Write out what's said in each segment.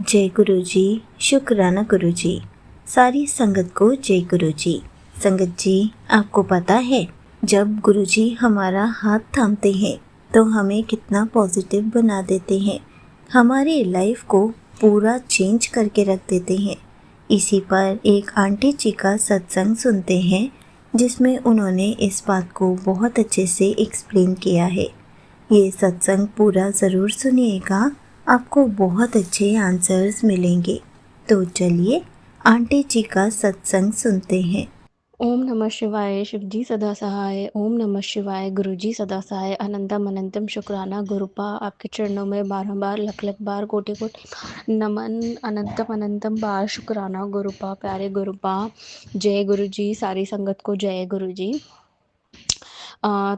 जय गुरु जी। शुक्राना गुरु जी। सारी संगत को जय गुरु जी। संगत जी, आपको पता है जब गुरु जी हमारा हाथ थामते हैं तो हमें कितना पॉजिटिव बना देते हैं, हमारी लाइफ को पूरा चेंज करके रख देते हैं। इसी पर एक आंटी जी का सत्संग सुनते हैं जिसमें उन्होंने इस बात को बहुत अच्छे से एक्सप्लेन किया है। ये सत्संग पूरा ज़रूर सुनिएगा, आपको बहुत अच्छे आंसर्स मिलेंगे। तो चलिए आंटी जी का सत्संग सुनते हैं। ओम नमः शिवाय। शिव जी सदा सहाय। ओम नमः शिवाय। गुरु जी सदा सहाय। अनंतम अनंतम शुक्राना गुरुपा। आपके चरणों में 12 बार लख लख बार कोटि कोटि नमन। अनंतम अनंतम बार शुक्राना गुरुपा। प्यारे गुरुपा, जय गुरु जी। सारी संगत को जय गुरु जी।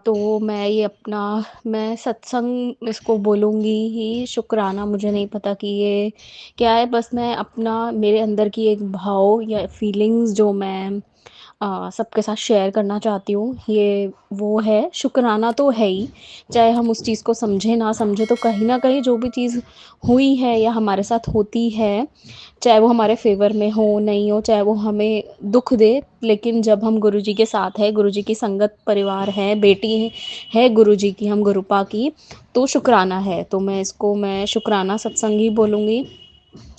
तो मैं सत्संग इसको बोलूँगी ही शुक्राना। मुझे नहीं पता कि ये क्या है, बस मैं अपना मेरे अंदर की एक भाव या फीलिंग्स जो मैं सबके साथ शेयर करना चाहती हूँ, ये वो है शुक्राना। तो है ही, चाहे हम उस चीज़ को समझें ना समझें, तो कहीं ना कहीं जो भी चीज़ हुई है या हमारे साथ होती है, चाहे वो हमारे फेवर में हो नहीं हो, चाहे वो हमें दुख दे, लेकिन जब हम गुरु जी के साथ है, गुरु जी की संगत परिवार है, बेटी है गुरु जी की, हम गुरुपा की, तो शुक्राना है। तो मैं शुक्राना सत्संग ही बोलूँगी।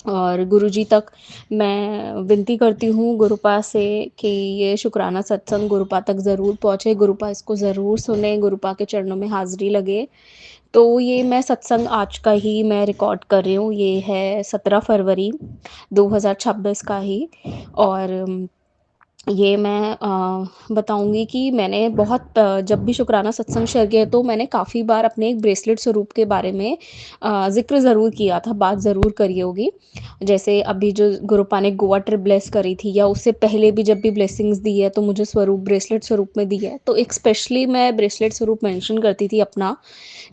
और गुरु जी तक मैं विनती करती हूँ गुरुपा से कि ये शुक्राना सत्संग गुरुपा तक ज़रूर पहुँचे, गुरुपा इसको ज़रूर सुने, गुरुपा के चरणों में हाज़िरी लगे। तो ये मैं सत्संग आज का ही मैं रिकॉर्ड कर रही हूँ, ये है 17 फरवरी 2026 का ही। और ये मैं बताऊँगी कि मैंने जब भी शुक्राना सत्संग शेयर किया, तो मैंने काफ़ी बार अपने एक ब्रेसलेट स्वरूप के बारे में ज़िक्र ज़रूर किया था, बात ज़रूर करी होगी। जैसे अभी जो गुरुपा ने गोवा ट्रिप ब्लेस करी थी, या उससे पहले भी जब भी ब्लेसिंग्स दी है, तो मुझे स्वरूप ब्रेसलेट स्वरूप में दी है। तो एक स्पेशली मैं ब्रेसलेट स्वरूप मेंशन करती थी अपना,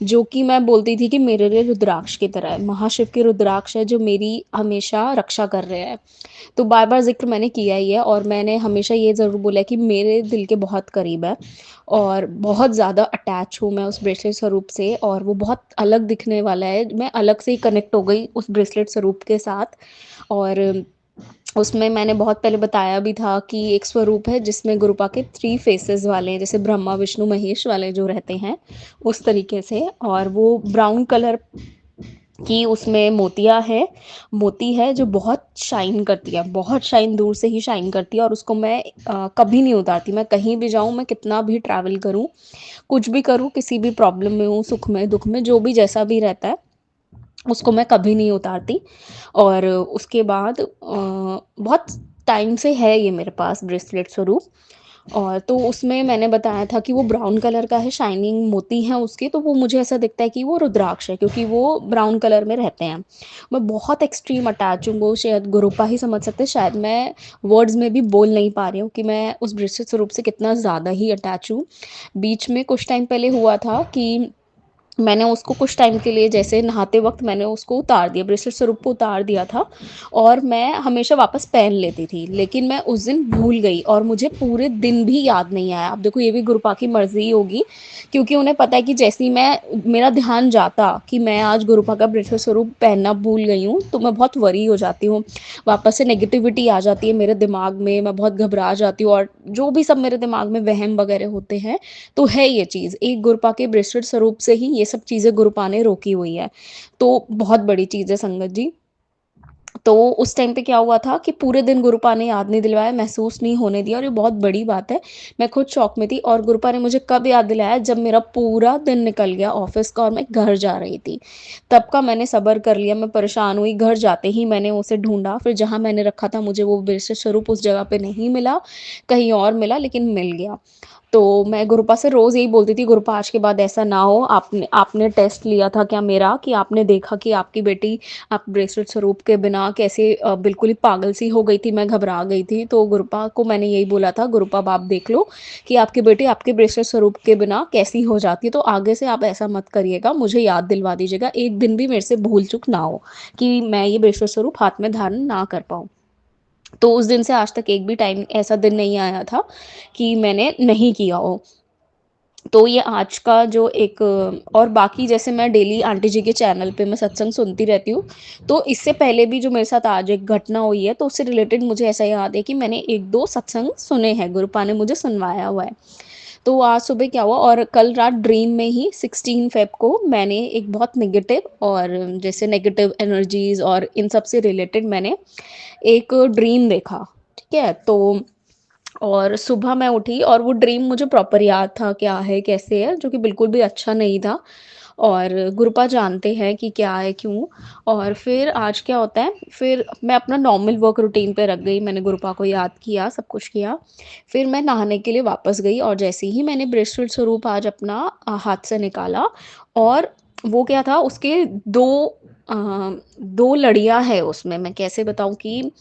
जो कि मैं बोलती थी कि मेरे लिए रुद्राक्ष की तरह है, महाशिव के रुद्राक्ष है जो मेरी हमेशा रक्षा कर रहे हैं। तो बार-बार ज़िक्र मैंने किया ही है, और मैंने हमेशा ये ज़रूर बोला है कि मेरे दिल के बहुत करीब है, और बहुत ज़्यादा अटैच हूँ मैं उस ब्रेसलेट स्वरूप से, और वो बहुत अलग दिखने वाला है। मैं अलग से ही कनेक्ट हो गई उस ब्रेसलेट स्वरूप के साथ। और उसमें मैंने बहुत पहले बताया भी था कि एक स्वरूप है जिसमें गुरुपा के 3 फेसेस वाले हैं, जैसे ब्रह्मा, विष्णु, महेश वाले जो रहते हैं, उस तरीके से। और वो ब्राउन कलर कि उसमें मोती है जो बहुत शाइन करती है, बहुत शाइन, दूर से ही शाइन करती है, और उसको मैं कभी नहीं उतारती। मैं कहीं भी जाऊँ, मैं कितना भी ट्रैवल करूँ, कुछ भी करूँ, किसी भी प्रॉब्लम में हूँ, सुख में, दुख में, जो भी जैसा भी रहता है, उसको मैं कभी नहीं उतारती। और उसके बाद बहुत टाइम से है ये मेरे पास ब्रेसलेट स्वरूप। और तो उसमें मैंने बताया था कि वो ब्राउन कलर का है, शाइनिंग मोती हैं उसके, तो वो मुझे ऐसा दिखता है कि वो रुद्राक्ष है, क्योंकि वो ब्राउन कलर में रहते हैं। मैं बहुत एक्सट्रीम अटैच हूँ, वो शायद गुरुपा ही समझ सकते हैं, शायद मैं वर्ड्स में भी बोल नहीं पा रही हूँ कि मैं उस ब्रेसलेट स्वरूप से कितना ज़्यादा ही अटैच हूँ। बीच में कुछ टाइम पहले हुआ था कि मैंने उसको कुछ टाइम के लिए, जैसे नहाते वक्त मैंने उसको उतार दिया, ब्रेसलेट स्वरूप को उतार दिया था, और मैं हमेशा वापस पहन लेती थी। लेकिन मैं उस दिन भूल गई, और मुझे पूरे दिन भी याद नहीं आया। अब देखो, ये भी गुरुपा की मर्जी होगी, क्योंकि उन्हें पता है कि जैसे ही मेरा ध्यान जाता कि मैं आज गुरुपा का ब्रेसलेट स्वरूप पहनना भूल गई हूँ, तो मैं बहुत वरी हो जाती हूँ, वापस से नेगेटिविटी आ जाती है मेरे दिमाग में, मैं बहुत घबरा जाती हूँ, और जो भी सब मेरे दिमाग में वहम वगैरह होते हैं, तो है ये चीज़ एक गुरुपा के ब्रेसलेट स्वरूप से ही ये सब चीज़ें गुरुपा ने रोकी हुई है। तो बहुत बड़ी चीज़ है संगत जी। तो उस टाइम पे क्या हुआ था कि पूरे दिन गुरुपा ने याद नहीं दिलवाया, महसूस नहीं होने दिया, और ये बहुत बड़ी बात है। मैं खुद शॉक में थी, और गुरुपा ने मुझे कब याद दिलाया, जब मेरा पूरा दिन निकल गया ऑफिस का और मैं घर जा रही थी, तब का मैंने सब्र कर लिया। मैं परेशान हुई, घर जाते ही मैंने उसे ढूंढा, फिर जहाँ मैंने रखा था मुझे वो ब्रेसलेट स्वरूप उस जगह पे नहीं मिला, कहीं और मिला, लेकिन मिल गया। तो मैं गुरुपा से रोज़ यही बोलती थी, गुरुपा आज के बाद ऐसा ना हो, आपने टेस्ट लिया था क्या मेरा, कि आपने देखा कि आपकी बेटी आप ब्रेसलेट स्वरूप के बिना कैसे बिल्कुल ही पागल सी हो गई थी, मैं घबरा गई थी। तो गुरुपा को मैंने यही बोला था, गुरुपा अब आप देख लो कि आपकी बेटी आपके ब्रेसलेट स्वरूप के बिना कैसी हो जाती है, तो आगे से आप ऐसा मत करिएगा, मुझे याद दिलवा दीजिएगा, एक दिन भी मेरे से भूल चूक ना हो कि मैं ये ब्रेसलेट स्वरूप हाथ में धारण ना कर पाऊँ। तो उस दिन से आज तक एक भी टाइम ऐसा दिन नहीं आया था कि मैंने नहीं किया हो। तो ये आज का जो एक और बाकी जैसे मैं डेली आंटी जी के चैनल पे मैं सत्संग सुनती रहती हूँ, तो इससे पहले भी जो मेरे साथ आज एक घटना हुई है, तो उससे रिलेटेड मुझे ऐसा याद है कि मैंने 1-2 सत्संग सुने हैं, गुरुपा ने मुझे सुनवाया हुआ है। तो आज सुबह क्या हुआ और कल रात ड्रीम में ही 16 फ़ेब को मैंने एक बहुत नेगेटिव और जैसे नेगेटिव एनर्जीज़ और इन सब से रिलेटेड मैंने एक ड्रीम देखा, ठीक है? तो और सुबह मैं उठी और वो ड्रीम मुझे प्रॉपर याद था क्या है, कैसे है, जो कि बिल्कुल भी अच्छा नहीं था और गुरुपा जानते हैं कि क्या है, क्यों। और फिर आज क्या होता है, फिर मैं अपना नॉर्मल वर्क रूटीन पे रख गई, मैंने गुरुपा को याद किया, सब कुछ किया। फिर मैं नहाने के लिए वापस गई और जैसे ही मैंने बृहस्पति स्वरूप आज अपना हाथ से निकाला और वो क्या था, उसके 2 लड़ियाँ हैं उसमें, मैं कैसे बताऊँ कि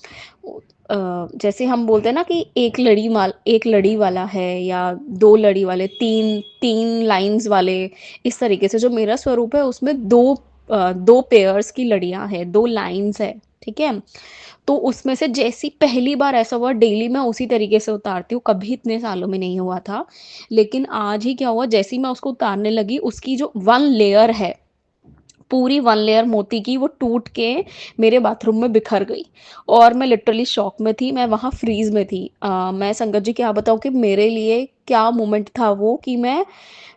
जैसे हम बोलते हैं ना कि एक लड़ी वाला है या 2 लड़ी वाले, 3 लाइन्स वाले, इस तरीके से जो मेरा स्वरूप है उसमें 2 पेयर्स की लड़ियाँ हैं, 2 लाइन्स है, ठीक है? तो उसमें से जैसी पहली बार ऐसा हुआ, डेली मैं उसी तरीके से उतारती हूँ, कभी इतने सालों में नहीं हुआ था। लेकिन आज ही क्या हुआ, जैसे ही मैं उसको उतारने लगी, उसकी जो 1 लेयर है, पूरी 1 लेयर मोती की वो टूट के मेरे बाथरूम में बिखर गई और मैं लिटरली शॉक में थी, मैं वहाँ फ्रीज़ में थी। मैं संगत जी क्या बताऊँ कि मेरे लिए क्या मोमेंट था वो कि मैं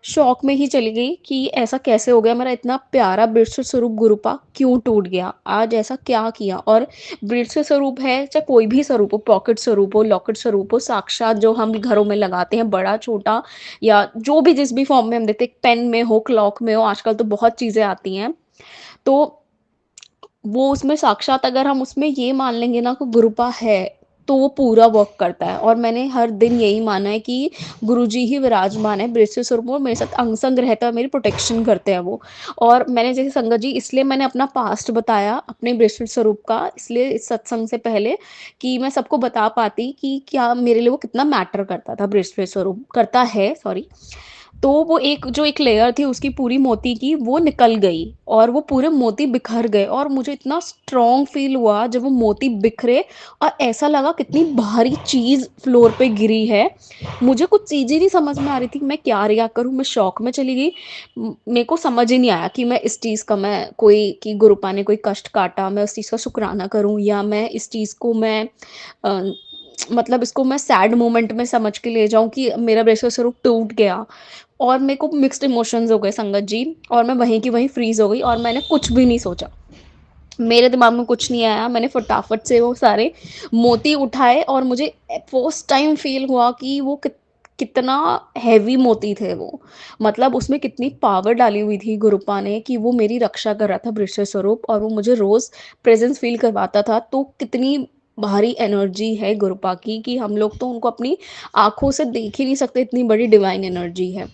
शॉक में ही चली गई कि ऐसा कैसे हो गया, मेरा इतना प्यारा बृहस्पति स्वरूप गुरुपा क्यों टूट गया? आज ऐसा क्या किया? और बृहस्पति स्वरूप है, चाहे कोई भी स्वरूप हो, पॉकेट स्वरूप हो, लॉकेट स्वरूप हो, साक्षात जो हम घरों में लगाते हैं, बड़ा-छोटा या जो भी जिस भी फ़ॉर्म में हम देखते हैं, पेन में हो, क्लॉक में हो, आजकल तो बहुत चीज़ें आती हैं। तो वो उसमें साक्षात अगर हम उसमें ये मान लेंगे ना कि गुरुपा है, तो वो पूरा वर्क करता है और मैंने हर दिन यही माना है कि गुरुजी ही विराजमान है बृहस्पति स्वरूप में और मेरे साथ अंग-संग रहता है, मेरी प्रोटेक्शन करते हैं वो। और मैंने जैसे संगत जी इसलिए मैंने अपना पास्ट बताया अपने बृहस्पति स्वरूप का, इसलिए इस सत्संग से पहले कि मैं सबको बता पाती कि क्या मेरे लिए वो कितना मैटर करता था, बृहस्पति स्वरूप करता है, सॉरी। तो वो एक लेयर थी उसकी पूरी मोती की वो निकल गई और वो पूरे मोती बिखर गए और मुझे इतना स्ट्रॉन्ग फील हुआ जब वो मोती बिखरे और ऐसा लगा कितनी भारी चीज़ फ्लोर पे गिरी है। मुझे कुछ चीज़ ही नहीं समझ में आ रही थी कि मैं क्या रिएक्ट करूँ, मैं शॉक में चली गई। मेरे को समझ ही नहीं आया कि मैं इस चीज़ का मैं कोई कि गुरुपा ने कोई कष्ट काटा, मैं उस चीज़ का शुक्राना करूँ या मैं इस चीज़ को मैं अ, मतलब इसको मैं सैड मोमेंट में समझ के ले जाऊँ कि मेरा ब्रेसलेट स्वरूप टूट गया। और मेरे को मिक्स्ड इमोशंस हो गए संगत जी और मैं वहीं की वहीं फ्रीज़ हो गई और मैंने कुछ भी नहीं सोचा। मेरे दिमाग में कुछ नहीं आया, मैंने फटाफट से वो सारे मोती उठाए और मुझे फर्स्ट टाइम फ़ील हुआ कि वो कितना हेवी मोती थे वो। मतलब उसमें कितनी पावर डाली हुई थी गुरुपा ने कि वो मेरी रक्षा कर रहा था बृहस्पति स्वरूप और वो मुझे रोज़ प्रेज़ेंस फ़ील करवाता था। तो कितनी भारी एनर्जी है गुरुपा की कि हम लोग तो उनको अपनी आँखों से देख ही नहीं सकते, इतनी बड़ी डिवाइन एनर्जी है।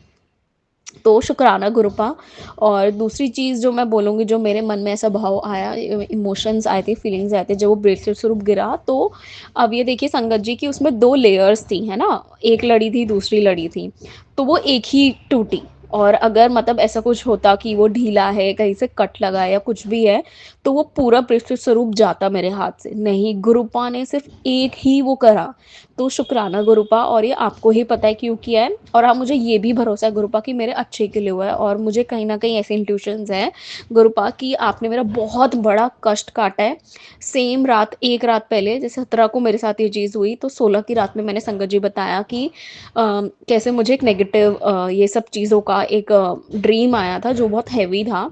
तो शुक्राना गुरुपा। और दूसरी चीज़ जो मैं बोलूँगी जो मेरे मन में ऐसा भाव आया, इमोशंस आए थे, फीलिंग्स आए थे जब वो ब्रेसलेट स्वरूप गिरा, तो अब ये देखिए संगत जी कि उसमें 2 लेयर्स थी, है ना? एक लड़ी थी, दूसरी लड़ी थी, तो वो एक ही टूटी। और अगर मतलब ऐसा कुछ होता कि वो ढीला है, कहीं से कट लगा है या कुछ भी है, तो वो पूरा ब्रेसलेट स्वरूप जाता मेरे हाथ से। नहीं, गुरुपा ने सिर्फ़ एक ही वो करा। तो शुक्राना गुरुपा और ये आपको ही पता है क्यों किया है और हाँ, मुझे ये भी भरोसा है गुरुपा कि मेरे अच्छे के लिए हुआ है और मुझे कहीं न कहीं ऐसे इंट्यूशंस हैं गुरुपा कि आपने मेरा बहुत बड़ा कष्ट काटा है। सेम रात 1 रात पहले जैसे 17 को मेरे साथ ये चीज़ हुई तो 16 की रात में मैंने संगत जी बताया कि कैसे मुझे एक नेगेटिव ये सब चीज़ों का एक ड्रीम आया था जो बहुत हेवी था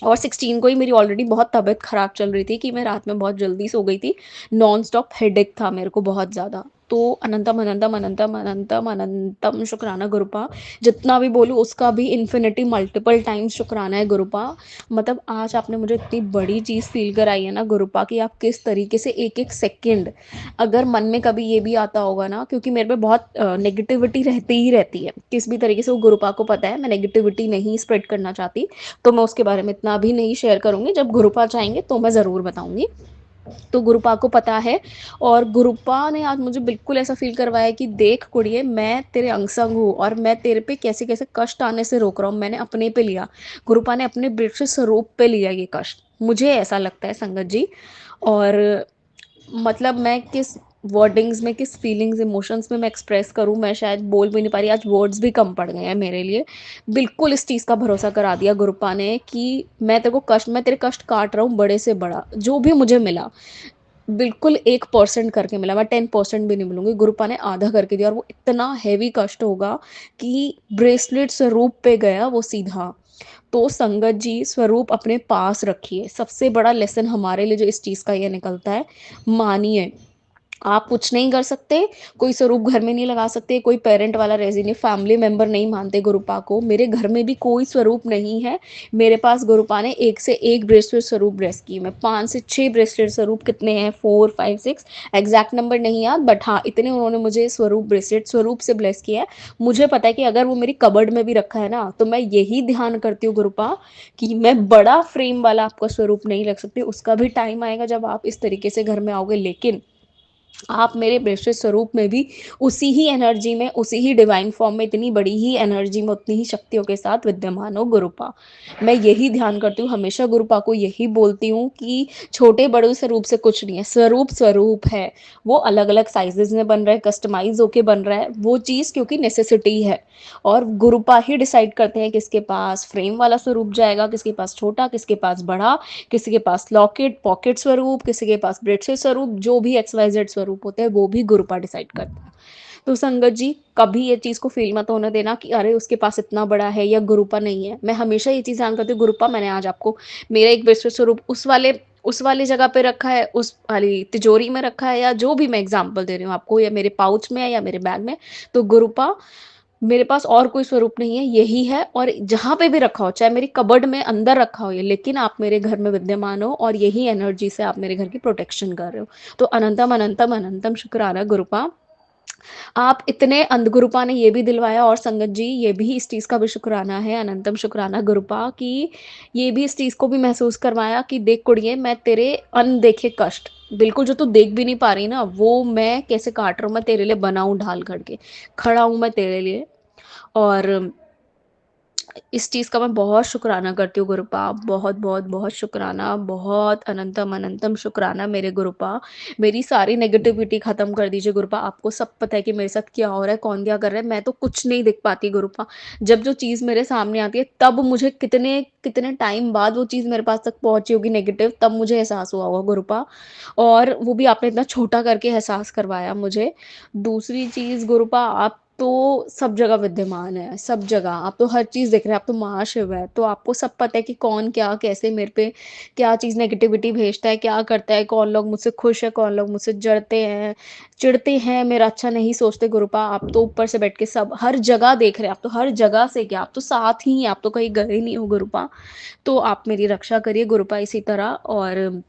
और 16 को ही मेरी ऑलरेडी बहुत तबीयत ख़राब चल रही थी कि मैं रात में बहुत जल्दी सो गई थी। नॉन स्टॉप हेडेक था मेरे को बहुत ज़्यादा। तो अनंतम, अनंतम, अनंतम, अनंतम, अनंतम शुक्राना गुरुपा। जितना भी बोलूँ उसका भी इन्फिनिटी मल्टीपल टाइम्स शुक्राना है गुरुपा। मतलब आज आपने मुझे इतनी बड़ी चीज़ फ़ील कराई है ना गुरुपा कि आप किस तरीके से एक-एक सेकंड अगर मन में कभी ये भी आता होगा ना क्योंकि मेरे में बहुत नेगेटिविटी रहती ही रहती है। किस भी तरीके से वो गुरुपा को पता है मैं नेगेटिविटी नहीं स्प्रेड करना चाहती। तो मैं उसके बारे में इतना भी नहीं शेयर करूँगी, जब गुरुपा चाहेंगे तो मैं ज़रूर बताऊँगी। तो गुरुपा को पता है और गुरुपा ने आज मुझे बिल्कुल ऐसा फ़ील करवाया कि देख कुड़िए मैं तेरे अंग-संग हूँ और मैं तेरे पे कैसे-कैसे कष्ट आने से रोक रहा हूँ, मैंने अपने पे लिया। गुरुपा ने अपने बृहस्पति स्वरूप पे लिया ये कष्ट, मुझे ऐसा लगता है संगत जी। और मतलब मैं किस वर्डिंग्स में, किस फीलिंग्स, इमोशंस में मैं एक्सप्रेस करूँ, मैं शायद बोल भी नहीं पा रही। आज वर्ड्स भी कम पड़ गए हैं मेरे लिए। बिल्कुल इस चीज़ का भरोसा करा दिया गुरुपा ने कि मैं तेरे कष्ट काट रहा हूँ बड़े से बड़ा, जो भी मुझे मिला, बिल्कुल 1% करके मिला, मैं 10% भी नहीं बोलूँगी, गुरुपा ने आधा करके दिया और वो इतना हेवी कष्ट होगा कि ब्रेसलेट स्वरूप पे गया वो सीधा। तो संगत जी, स्वरूप अपने पास रखिए। सबसे बड़ा लेसन हमारे लिए जो इस चीज़ का ये निकलता है, मानिए आप कुछ नहीं कर सकते, कोई स्वरूप घर में नहीं लगा सकते, कोई पेरेंट वाला रेज़िनी फैमिली मेंबर नहीं मानते गुरुपा को। मेरे घर में भी कोई स्वरूप नहीं है। मेरे पास गुरुपा ने एक से एक ब्रेसलेट स्वरूप ब्लेस किए। मैं 5 से 6 ब्रेसलेट स्वरूप कितने हैं, 4, 5, 6 एग्ज़ैक्ट नंबर नहीं याद, बट हाँ, इतने उन्होंने मुझे स्वरूप ब्रेसलेट स्वरूप से ब्लेस किया है। मुझे पता है कि अगर वो मेरी कबर्ड में भी रखा है ना, तो मैं यही ध्यान करती हूँ गुरुपा कि मैं बड़ा फ्रेम वाला आपका स्वरूप नहीं रख सकती। उसका भी टाइम आएगा जब आप इस तरीके से घर में आओगे, लेकिन आप मेरे प्रेषित स्वरूप में भी उसी ही एनर्जी में, उसी ही डिवाइन फॉर्म में, इतनी बड़ी ही एनर्जी में, उतनी ही शक्तियों के साथ विद्यमान हो गुरुपा। मैं यही ध्यान करती हूँ, हमेशा गुरुपा को यही बोलती हूँ कि छोटे बड़े स्वरूप से कुछ नहीं है, स्वरूप स्वरूप है। वो अलग अलग साइजेस में बन रहा है, कस्टमाइज होके बन रहा है, वो चीज़ क्योंकि नेसेसिटी है। और गुरुपा ही डिसाइड करते हैं किसके पास फ्रेम वाला स्वरूप जाएगा, किसके पास छोटा, किसके पास बड़ा, किसी के पास लॉकेट पॉकेट स्वरूप, किसी के पास ब्रेसलेट स्वरूप, जो भी एक्स वाई जेड स्वरूप होते हैं वो भी गुरुपा डिसाइड करता है। तो संगत जी, कभी ये चीज़ को फील मत होने देना कि अरे उसके पास इतना बड़ा है या गुरुपा नहीं है। मैं हमेशा ये चीज़ ध्यान करती हूँ, गुरुपा मैंने आज आपको मेरा एक ब्रेसलेट स्वरूप उस वाले जगह पे रखा है, उस वाली तिजोरी में रखा है, या जो भी मैं एग्जांपल दे रही हूँ आपको, या मेरे पाउच में है या मेरे बैग में, तो गुरुपा मेरे पास और कोई स्वरूप नहीं है, यही है। और जहाँ पे भी रखा हो, चाहे मेरी कबर्ड में अंदर रखा हो ये, लेकिन आप मेरे घर में विद्यमान हो और यही एनर्जी से आप मेरे घर की प्रोटेक्शन कर रहे हो। तो अनंतम अनंतम अनंतम शुक्राना गुरुपा। आप इतने गुरुपा ने ये भी दिलवाया, और संगत जी ये भी इस चीज़ का भी शुक्राना है, अनंतम शुक्राना गुरुपा, कि ये भी इस चीज़ को भी महसूस करवाया कि देख कुड़िए, मैं तेरे अनदेखे कष्ट, बिल्कुल जो तू देख भी नहीं पा रही ना, वो मैं कैसे काट रहा हूँ, मैं तेरे लिए बना हूँ ढाल करके, खड़ा हूँ मैं तेरे लिए। और इस चीज़ का मैं बहुत शुक्राना करती हूँ गुरुपा, बहुत बहुत बहुत शुक्राना, बहुत अनंतम अनंतम शुक्राना मेरे गुरुपा। मेरी सारी नेगेटिविटी ख़त्म कर दीजिए गुरुपा। आपको सब पता है कि मेरे साथ क्या हो रहा है, कौन क्या कर रहा है, मैं तो कुछ नहीं देख पाती गुरुपा। जब जो चीज़ मेरे सामने आती है, तब मुझे कितने कितने टाइम बाद वो चीज़ मेरे पास तक पहुँची होगी नेगेटिव, तब मुझे एहसास हुआ होगा गुरुपा। और वो भी आपने इतना छोटा करके एहसास करवाया मुझे। दूसरी चीज़ गुरुपा, आप तो सब जगह विद्यमान है, सब जगह। आप तो हर चीज़ देख रहे हैं, आप तो महाशिव हैं, तो आपको सब पता है कि कौन क्या कैसे मेरे पे क्या चीज़ नेगेटिविटी भेजता है, क्या करता है, कौन लोग मुझसे खुश है, कौन लोग मुझसे जलते हैं, चिढ़ते हैं, मेरा अच्छा नहीं सोचते गुरुपा। आप तो ऊपर से बैठ के सब हर जगह देख रहे हैं, आप तो हर जगह से क्या, आप तो साथ ही हैं, आप तो कहीं गए नहीं हो गुरुपा। तो आप मेरी रक्षा करिए गुरुपा इसी तरह। और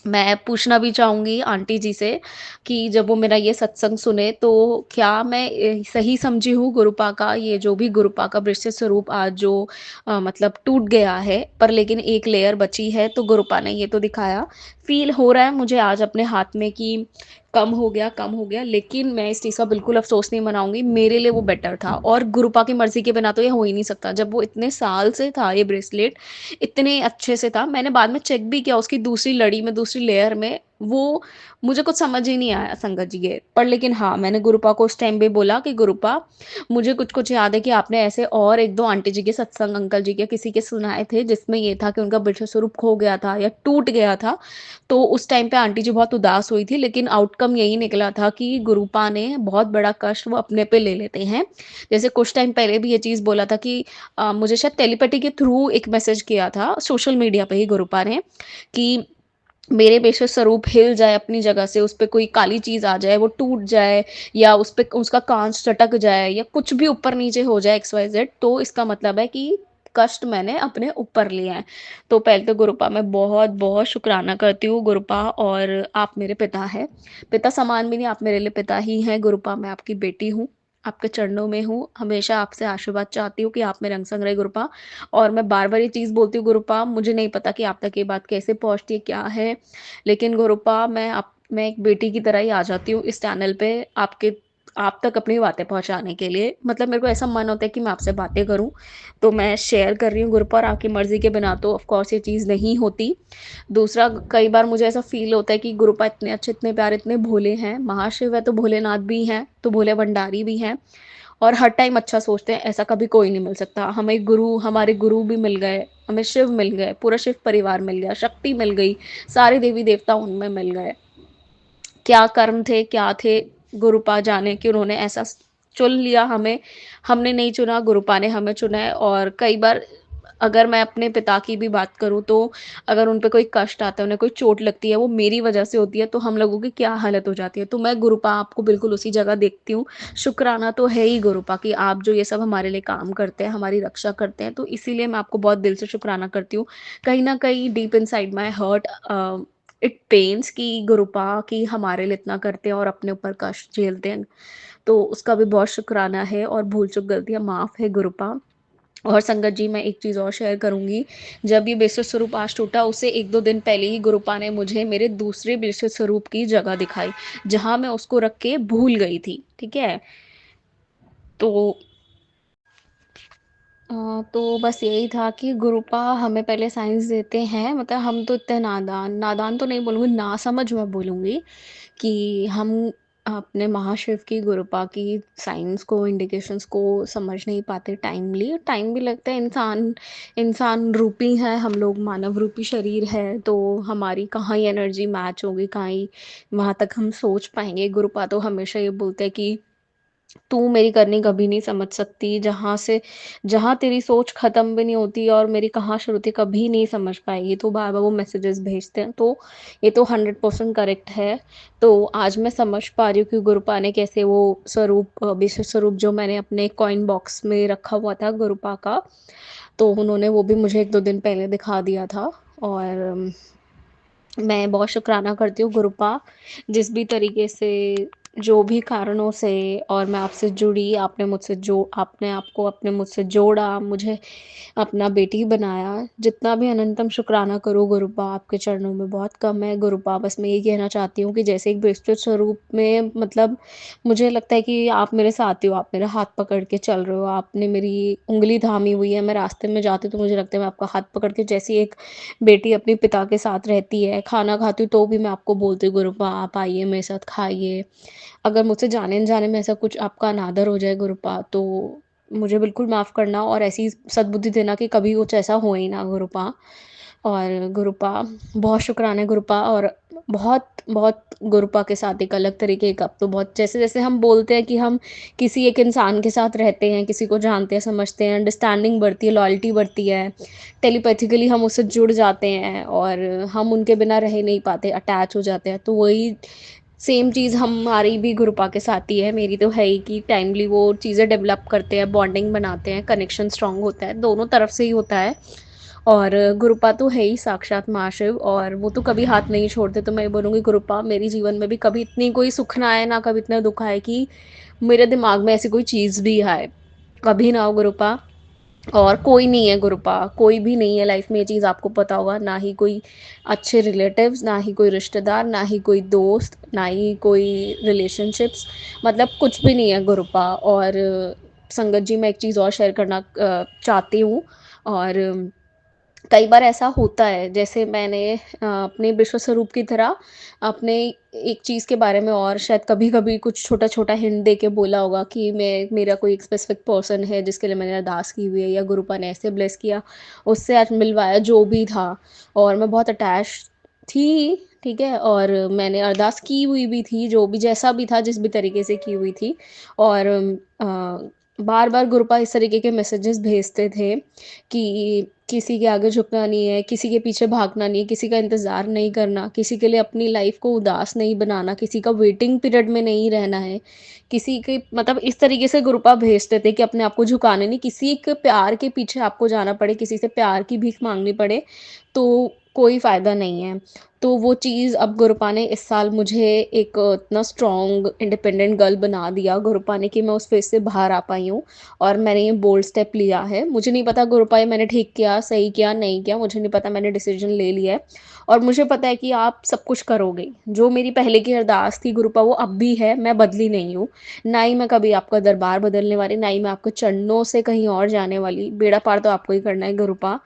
मैं पूछना भी चाहूँगी आंटी जी से कि जब वो मेरा ये सत्संग सुने, तो क्या मैं सही समझी हूँ गुरुपा का, ये जो भी गुरुपा का वृश्चिक स्वरूप आज जो मतलब टूट गया है, पर लेकिन एक लेयर बची है, तो गुरुपा ने ये तो दिखाया, फ़ील हो रहा है मुझे आज अपने हाथ में कि कम हो गया, लेकिन मैं इस चीज़ का बिल्कुल अफ़सोस नहीं मनाऊँगी, मेरे लिए वो बेटर था, और गुरुपा की मर्ज़ी के बिना तो ये हो ही नहीं सकता। जब वो इतने साल से था ये ब्रेसलेट, इतने अच्छे से था, मैंने बाद में चेक भी किया उसकी दूसरी लड़ी में, दूसरी लेयर में, वो मुझे कुछ समझ ही नहीं आया संगत जी ये। पर लेकिन हाँ, मैंने गुरुपा को उस टाइम पे बोला कि गुरुपा, मुझे कुछ-कुछ याद है कि आपने ऐसे और 1-2 आंटी जी के सत्संग, अंकल जी के, किसी के सुनाए थे, जिसमें ये था कि उनका वृषभ स्वरूप खो गया था या टूट गया था। तो उस टाइम पे आंटी जी बहुत उदास हुई थी, लेकिन आउटकम यही निकला था कि गुरुपा ने बहुत बड़ा कष्ट वो अपने पे ले लेते हैं। जैसे कुछ टाइम पहले भी ये चीज़ बोला था कि मुझे शायद टेलीपैथी के थ्रू एक मैसेज किया था सोशल मीडिया पे ही गुरुपा ने, कि मेरे बेशक स्वरूप हिल जाए अपनी जगह से, उस पे कोई काली चीज़ आ जाए, वो टूट जाए, या उस पे उसका काँच चटक जाए, या कुछ भी ऊपर-नीचे हो जाए एक्स वाई ज़ेड, तो इसका मतलब है कि कष्ट मैंने अपने ऊपर लिए हैं। तो पहले तो गुरुपा मैं बहुत-बहुत शुक्राना करती हूँ गुरुपा, और आप मेरे पिता हैं। पिता समान भी नहीं, आप मेरे लिए पिता ही हैं गुरुपा, मैं आपकी बेटी हूँ, आपके चरणों में हूँ, हमेशा आपसे आशीर्वाद चाहती हूँ कि आप मेरे अंग-संग रहें गुरुपा। और मैं बार-बार ये चीज़ बोलती हूँ गुरुपा, मुझे नहीं पता कि आप तक ये बात कैसे पहुँचती है, क्या है? लेकिन गुरुपा, मैं एक बेटी की तरह ही आ जाती हूँ इस चैनल पे, आपके आप तक अपनी बातें पहुँचाने के लिए। मतलब मेरे को ऐसा मन होता है कि मैं आपसे बातें करूँ, तो मैं शेयर कर रही हूँ ग्रुप पर, आपकी मर्ज़ी के बिना तो ऑफ़ कोर्स ये चीज़ नहीं होती। दूसरा, कई बार मुझे ऐसा फ़ील होता है कि गुरुपा इतने अच्छे, इतने प्यारे, इतने भोले हैं, महाशिव है तो भोलेनाथ भी हैं, तो भोले भंडारी भी हैं और हर टाइम अच्छा सोचते हैं, ऐसा कभी कोई नहीं मिल सकता। हमें गुरु, हमारे गुरु भी मिल गए, हमें शिव मिल गए, पूरा शिव परिवार मिल गया, शक्ति मिल गई, सारे देवी-देवता उनमें मिल गए। क्या कर्म थे, क्या थे, गुरुपा जाने कि उन्होंने ऐसा चुन लिया हमें, हमने नहीं चुना, गुरुपा ने हमें चुना है। और कई बार अगर मैं अपने पिता की भी बात करूँ, तो अगर उन पे कोई कष्ट आता है, उन्हें कोई चोट लगती है, वो मेरी वजह से होती है, तो हम लोगों की क्या हालत हो जाती है। तो मैं गुरुपा आपको बिल्कुल उसी जगह देखती हूँ। शुक्राना तो है ही गुरुपा कि आप जो ये सब हमारे लिए काम करते हैं, हमारी रक्षा करते हैं, तो इसीलिए मैं आपको बहुत दिल से शुक्राना करती हूँ। कहीं न कहीं deep inside my heart it pains कि गुरुपा कि हमारे लिए इतना करते हैं और अपने ऊपर कष्ट झेलते हैं। तो उसका भी बहुत शुक्राना है और भूल-चूक गलतियाँ माफ़ है गुरुपा। और संगत जी, मैं एक चीज़ और शेयर करूँगी, जब ये बेसुर स्वरूप आज टूटा, उससे 1-2 दिन पहले ही गुरुपा ने मुझे मेरे दूसरे बेसुर स्वरूप की जगह दिखाई, जहाँ मैं उसको रख के भूल गई थी, ठीक है? तो तो बस यही था कि गुरुपा हमें पहले साइंस देते हैं, मतलब हम तो इतने नादान, नादान तो नहीं बोलूँगी, नासमझ मैं बोलूँगी कि हम अपने महाशिव की, गुरुपा की साइंस को, इंडिकेशंस को समझ नहीं पाते टाइमली। टाइम भी लगता है, इंसान इंसान रूपी है, हम लोग मानव रूपी शरीर है, तो हमारी कहाँ ही एनर्जी मैच होगी, कहाँ ही वहाँ तक हम सोच पाएँगे। गुरुपा तो हमेशा ये बोलते हैं कि तू मेरी करनी कभी नहीं समझ सकती, जहाँ तेरी सोच ख़त्म भी नहीं होती और मेरी कहाँ शुरू थी, कभी नहीं समझ पाएगी। तो बार-बार वो मैसेजेस भेजते हैं, तो ये तो 100% करेक्ट है। तो आज मैं समझ पा रही हूँ कि गुरुपा ने कैसे वो स्वरूप, विशेष स्वरूप जो मैंने अपने कॉइन बॉक्स में रखा हुआ था गुरुपा का, तो उन्होंने वो भी मुझे 1-2 दिन पहले दिखा दिया था। और मैं बहुत शुक्राना करती हूँ गुरुपा, जिस भी तरीके से, जो भी कारणों से, और मैं आपसे जुड़ी, आपने आपको अपने मुझसे जोड़ा, मुझे अपना बेटी बनाया। जितना भी अनंतम शुक्राना करूँ गुरुपा, आपके चरणों में बहुत कम है गुरुपा। बस मैं ये कहना चाहती हूँ कि जैसे एक विस्तृत स्वरूप में, मतलब मुझे लगता है कि आप मेरे साथी हो, आप मेरा हाथ पकड़ के चल रहे हो, आपने मेरी उँगली थामी हुई है, मैं रास्ते में जाती हूँ तो मुझे लगता है मैं आपका हाथ पकड़ के, जैसी एक बेटी अपने पिता के साथ रहती है, खाना खाती हूँ तो भी मैं आपको बोलती हूँ गुरुपा आप आइए मेरे साथ खाइए। अगर मुझसे जाने-अनजाने में ऐसा कुछ आपका अनादर हो जाए गुरुपा, तो मुझे बिल्कुल माफ़ करना और ऐसी सद्बुद्धि देना कि कभी कुछ ऐसा हो ही ना गुरुपा। और गुरुपा, बहुत शुक्राना गुरुपा। और बहुत गुरुपा के साथ एक अलग तरीके का, अब तो बहुत, जैसे-जैसे हम बोलते हैं कि हम किसी एक इंसान के साथ रहते हैं, किसी को जानते हैं, समझते हैं, अंडरस्टैंडिंग बढ़ती है, लॉयल्टी बढ़ती है, टेलीपैथिकली हम उससे जुड़ जाते हैं और हम उनके बिना रह नहीं पाते, अटैच हो जाते हैं। तो वही सेम चीज़ हमारी भी गुरुपा के साथ ही है, मेरी तो है ही कि टाइमली वो चीज़ें डेवलप करते हैं, बॉन्डिंग बनाते हैं, कनेक्शन स्ट्रॉन्ग होता है, दोनों तरफ से ही होता है। और गुरुपा तो है ही साक्षात महाशिव और वो तो कभी हाथ नहीं छोड़ते। तो मैं ये बोलूँगी गुरुपा मेरे जीवन में भी कभी इतनी कोई सुख ना आए, ना कभी इतना दुःख आए कि मेरे दिमाग में ऐसी कोई चीज़ भी आए। कभी ना हो गुरुपा। और कोई नहीं है गुरुपा, कोई भी नहीं है लाइफ में, ये चीज़ आपको पता होगा, ना ही कोई अच्छे रिलेटिव्स, ना ही कोई रिश्तेदार, ना ही कोई दोस्त, ना ही कोई रिलेशनशिप्स, मतलब कुछ भी नहीं है गुरुपा। और संगत जी, मैं एक चीज़ और शेयर करना चाहती हूँ। और कई बार ऐसा होता है, जैसे मैंने अपने विश्व स्वरूप की तरह अपने एक चीज़ के बारे में और शायद कभी-कभी कुछ छोटा-छोटा हिंट दे के बोला होगा कि मेरा कोई एक स्पेसिफिक पर्सन है जिसके लिए मैंने अरदास की हुई है, या गुरुपा ने ऐसे ब्लेस किया, उससे आज मिलवाया जो भी था। और मैं बहुत अटैच थी, ठीक है? और मैंने अरदास की हुई भी थी, जो भी जैसा भी था, जिस भी तरीके से की हुई थी। और बार-बार गुरुपा इस तरीके के मैसेजेस भेजते थे कि किसी के आगे झुकना नहीं है, किसी के पीछे भागना नहीं है, किसी का इंतज़ार नहीं करना, किसी के लिए अपनी लाइफ़ को उदास नहीं बनाना, किसी का वेटिंग पीरियड में नहीं रहना है। किसी के, मतलब इस तरीके से गुरुपा भेजते थे कि अपने आप को झुकाने नहीं, किसी के प्यार के पीछे आपको जाना पड़े, किसी से प्यार की भीख माँगनी पड़े, तो कोई फ़ायदा नहीं है। तो वो चीज़ अब गुरुपा ने इस साल मुझे एक इतना स्ट्रॉन्ग इंडिपेंडेंट गर्ल बना दिया गुरुपा ने कि मैं उस फ़ेज़ से बाहर आ पाई हूँ और मैंने ये बोल्ड स्टेप लिया है। मुझे नहीं पता गुरुपा ये मैंने ठीक किया, सही किया, नहीं किया, मुझे नहीं पता, मैंने डिसीज़न ले लिया है और मुझे पता है कि आप सब कुछ करोगे। जो मेरी पहले की अरदास थी गुरुपा वो अब भी है, मैं बदली नहीं हूँ। ना ही मैं कभी आपका दरबार बदलने वाली, ना ही मैं आपके चरणों से कहीं और जाने वाली। बेड़ा पार तो आपको ही करना है गुरुपा।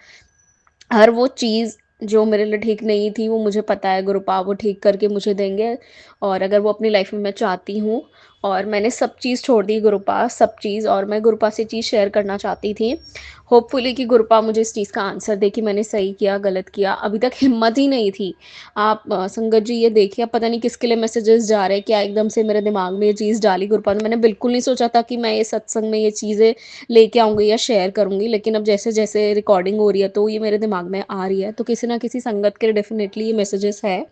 हर वो चीज़ जो मेरे लिए ठीक नहीं थी, वो मुझे पता है गुरुपा वो ठीक करके मुझे देंगे और अगर वो अपनी लाइफ़ में मैं चाहती हूँ और मैंने सब चीज़ छोड़ दी गुरुपा, सब चीज़ और मैं गुरुपा से चीज़ शेयर करना चाहती थी। होपफुली कि गुरुपा मुझे इस चीज़ का आंसर दे कि मैंने सही किया, गलत किया। अभी तक हिम्मत ही नहीं थी। आप संगत जी ये देखिए, अब पता नहीं किसके लिए मैसेजेस जा रहे हैं, क्या एकदम से मेरे दिमाग में ये चीज़ डाली गुरुपा ने। मैंने बिल्कुल नहीं सोचा था कि मैं ये सत्संग में ये चीज़ें लेके आऊँगी या शेयर करूँगी, लेकिन अब जैसे-जैसे रिकॉर्डिंग हो रही है, तो ये मेरे दिमाग में आ रही है, तो किसी न किसी संगत के लिए डेफ़िनेटली ये मैसेजेस है।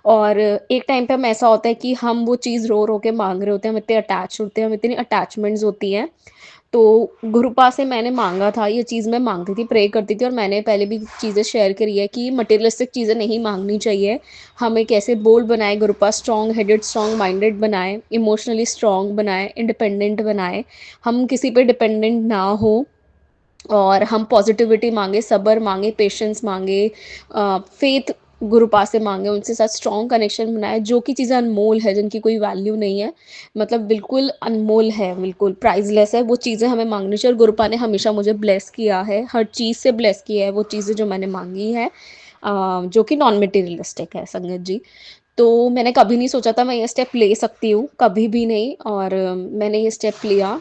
और एक टाइम पे हम ऐसा होता है कि हम वो चीज़ रो-रो के माँग रहे होते हैं, हम इतने अटैच होते हैं, हम इतनी अटैचमेंट्स होती हैं। तो गुरुपा से मैंने माँगा था, ये चीज़ मैं माँगती थी, प्रे करती थी और मैंने पहले भी चीज़ें शेयर करी है कि मटेरियलिस्टिक चीज़ें नहीं माँगनी चाहिए। हमें कैसे बोल्ड बनाए गुरुपा, स्ट्रॉन्ग हेडेड, स्ट्रॉन्ग माइंडेड बनाए, इमोशनली स्ट्रॉन्ग बनाए, इंडिपेंडेंट बनाए। हम किसी पे डिपेंडेंट ना हों और हम पॉजिटिविटी माँगे, सब्र माँगे, पेशेंस माँगे, फ़ेथ गुरुपा से माँगे, उनके साथ स्ट्रॉन्ग कनेक्शन बनाएँ, जो कि चीज़ें अनमोल है, जिनकी कोई वैल्यू नहीं है, मतलब बिल्कुल अनमोल है, बिल्कुल प्राइसलेस है, वो चीज़ें हमें माँगनी चाहिए और गुरुपा ने हमेशा मुझे ब्लेस किया है, हर चीज़ से ब्लेस किया है, वो चीज़ें जो मैंने माँगी हैं जो कि नॉन मटेरियलिस्टिक है संगत जी। तो मैंने कभी नहीं सोचा था मैं ये स्टेप ले सकती हूँ, कभी भी नहीं और मैंने ये स्टेप लिया।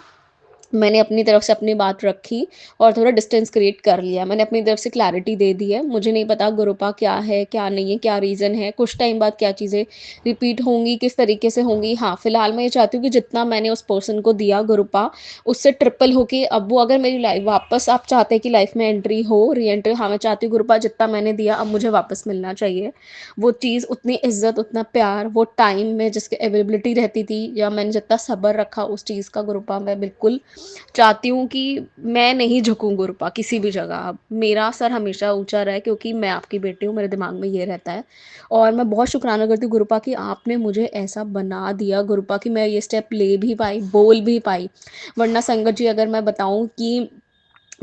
मैंने अपनी तरफ से अपनी बात रखी और थोड़ा डिस्टेंस क्रिएट कर लिया। मैंने अपनी तरफ से क्लैरिटी दे दी है। मुझे नहीं पता गुरुपा क्या है, क्या नहीं है, क्या रीज़न है, कुछ टाइम बाद क्या चीज़ें रिपीट होंगी, किस तरीके से होंगी। हाँ, फिलहाल मैं ये चाहती हूँ कि जितना मैंने उस पर्सन को दिया गुरुपा, उससे ट्रिपल होके अब वो अगर मेरी लाइफ़ वापस आप चाहते हैं कि लाइफ़ में एंट्री हो, री-एंट्री हाँ, मैं चाहती हूँ गुरुपा जितना मैंने दिया अब मुझे वापस मिलना चाहिए। वो चीज़, उतनी इज़्ज़त, उतना प्यार, वो टाइम में जिसकी अवेलेबिलिटी रहती थी या मैंने जितना सब्र रखा उस चीज़ का गुरुपा मैं बिल्कुल चाहती हूँ कि मैं नहीं झुकूँ गुरुपा किसी भी जगह। अब मेरा सर हमेशा ऊँचा रहे क्योंकि मैं आपकी बेटी हूँ, मेरे दिमाग में ये रहता है। और मैं बहुत शुक्राना करती हूँ गुरुपा कि आपने मुझे ऐसा बना दिया गुरुपा कि मैं ये स्टेप ले भी पाई, बोल भी पाई। वरना संगत जी अगर मैं बताऊँ कि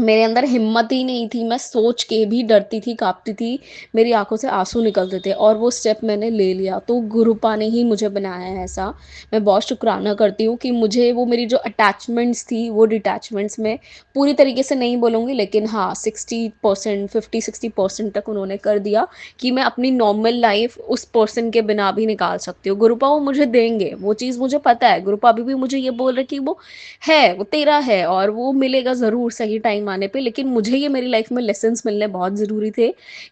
मेरे अंदर हिम्मत ही नहीं थी, मैं सोच के भी डरती थी, काँपती थी, मेरी आँखों से आँसू निकलते थे और वो स्टेप मैंने ले लिया, तो गुरुपा ने ही मुझे बनाया है ऐसा। मैं बहुत शुकराना करती हूँ कि मुझे वो मेरी जो अटैचमेंट्स थी, वो डिटैचमेंट्स में पूरी तरीके से नहीं बोलूँगी लेकिन हाँ, 60% 50-60% तक उन्होंने कर दिया कि मैं अपनी नॉर्मल लाइफ़ उस पर्सन के बिना भी निकाल सकती हूँ। गुरुपा वो मुझे देंगे, वो चीज़ मुझे पता है, गुरुपा अभी भी मुझे ये बोल रहे हैं कि वो तेरा है और वो मिलेगा ज़रूर सही टाइम आने पे, लेकिन मुझे ये मेरी लाइफ़ में लेसन्स मिलने बहुत ज़रूरी थे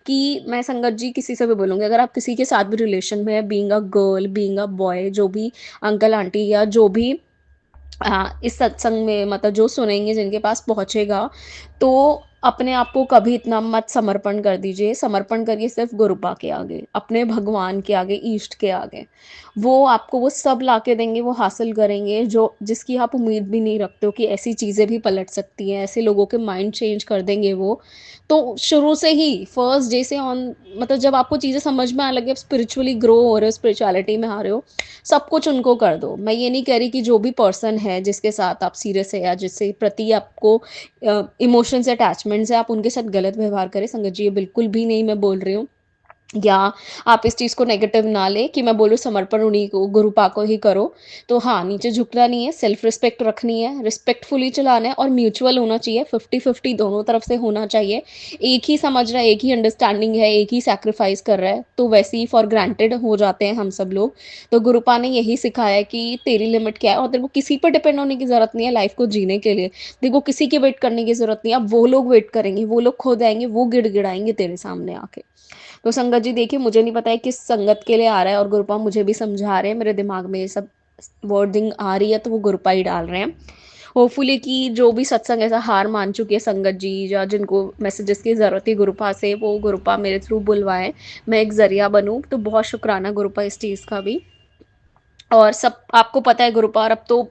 कि मैं संगत जी किसी से भी बोलूँगी, अगर आप किसी के साथ भी रिलेशन में हैं, being a girl, being a boy, जो भी अंकल आंटी या जो भी इस सत्संग में मतलब जो सुनेंगे जिनके पास पहुँचेगा, तो अपने आप को कभी इतना मत समर्पण कर दीजिए, समर्पण करिए सिर्फ़ गुरुपा के आगे, अपने भगवान के आगे, ईष्ट के आगे। वो आपको वो सब ला के देंगे, वो हासिल करेंगे जो जिसकी आप उम्मीद भी नहीं रखते हो कि ऐसी चीज़ें भी पलट सकती हैं, ऐसे लोगों के माइंड चेंज कर देंगे वो। तो शुरू से ही फर्स्ट डे से ऑन मतलब जब आपको चीज़ें समझ में आने लगे, आप स्पिरिचुअली ग्रो हो रहे हो, स्पिरिचुअलिटी में आ रहे हो, सब कुछ उनको कर दो। मैं ये नहीं कह रही कि जो भी पर्सन है, जिसके साथ आप सीरियस है या जिससे प्रति आपको इमोशंस अटैचमेंट्स है, आप उनके साथ गलत व्यवहार करें। संगत जी, ये बिल्कुल भी नहीं मैं बोल रही हूँ। या आप इस चीज़ को नेगेटिव ना लें कि मैं बोलूँ समर्पण उन्हीं को गुरुपा को ही करो। तो हाँ, नीचे झुकना नहीं है, सेल्फ रिस्पेक्ट रखनी है, रिस्पेक्टफुली चलाना है और म्यूचुअल होना चाहिए, 50-50 दोनों तरफ से होना चाहिए। एक ही समझ रहा है, एक ही अंडरस्टैंडिंग है, एक ही सैक्रिफाइस कर रहा है, तो वैसे ही फॉर ग्रांटेड हो जाते हैं हम सब लोग। तो गुरुपा ने यही सिखाया है कि तेरी लिमिट क्या है और तेरे को किसी पर डिपेंड होने की ज़रूरत नहीं है लाइफ़ को जीने के लिए। तेरे को किसी की वेट करने की ज़रूरत नहीं है, अब वो लोग वेट करेंगे, वो लोग खुद आएँगे, वो गिड़गिड़ाएँगे तेरे सामने आके। तो संगत जी देखिए, मुझे नहीं पता है किस संगत के लिए आ रहा है और गुरुपा मुझे भी समझा रहे हैं, मेरे दिमाग में ये सब वर्डिंग आ रही है तो वो गुरुपा ही डाल रहे हैं। होपफुली कि जो भी सत्संग ऐसा हार मान चुकी है संगत जी या जिनको मैसेजेस की ज़रूरत थी गुरुपा से, वो गुरुपा मेरे थ्रू बुलवाएँ, मैं एक ज़रिया बनूँ। तो बहुत शुकराना गुरुपा इस चीज़ का भी। और सब आपको पता है गुरुपा और अब तो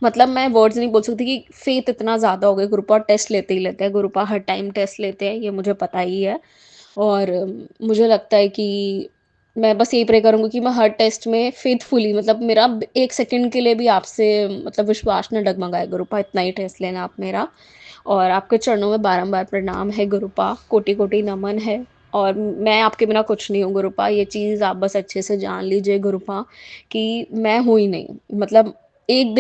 मतलब मैं वर्ड्स नहीं बोल सकती कि फ़ेथ इतना ज़्यादा हो गया, गुरुपा टेस्ट लेते ही लेते हैं, गुरुपा हर टाइम टेस्ट लेते हैं, ये मुझे पता ही है। और मुझे लगता है कि मैं बस यही प्रे करूँगी कि मैं हर टेस्ट में फ़ेथफुली, मतलब मेरा 1 सेकंड के लिए भी आपसे मतलब विश्वास ना डगमगाए गुरुपा, इतना ही टेस्ट लेना आप मेरा। और आपके चरणों में बारंबार प्रणाम है गुरुपा, कोटि-कोटि नमन है। और मैं आपके बिना कुछ नहीं हूँ गुरुपा, ये चीज़ आप बस अच्छे से जान लीजिए गुरुपा, कि मैं हूँ ही नहीं। मतलब एक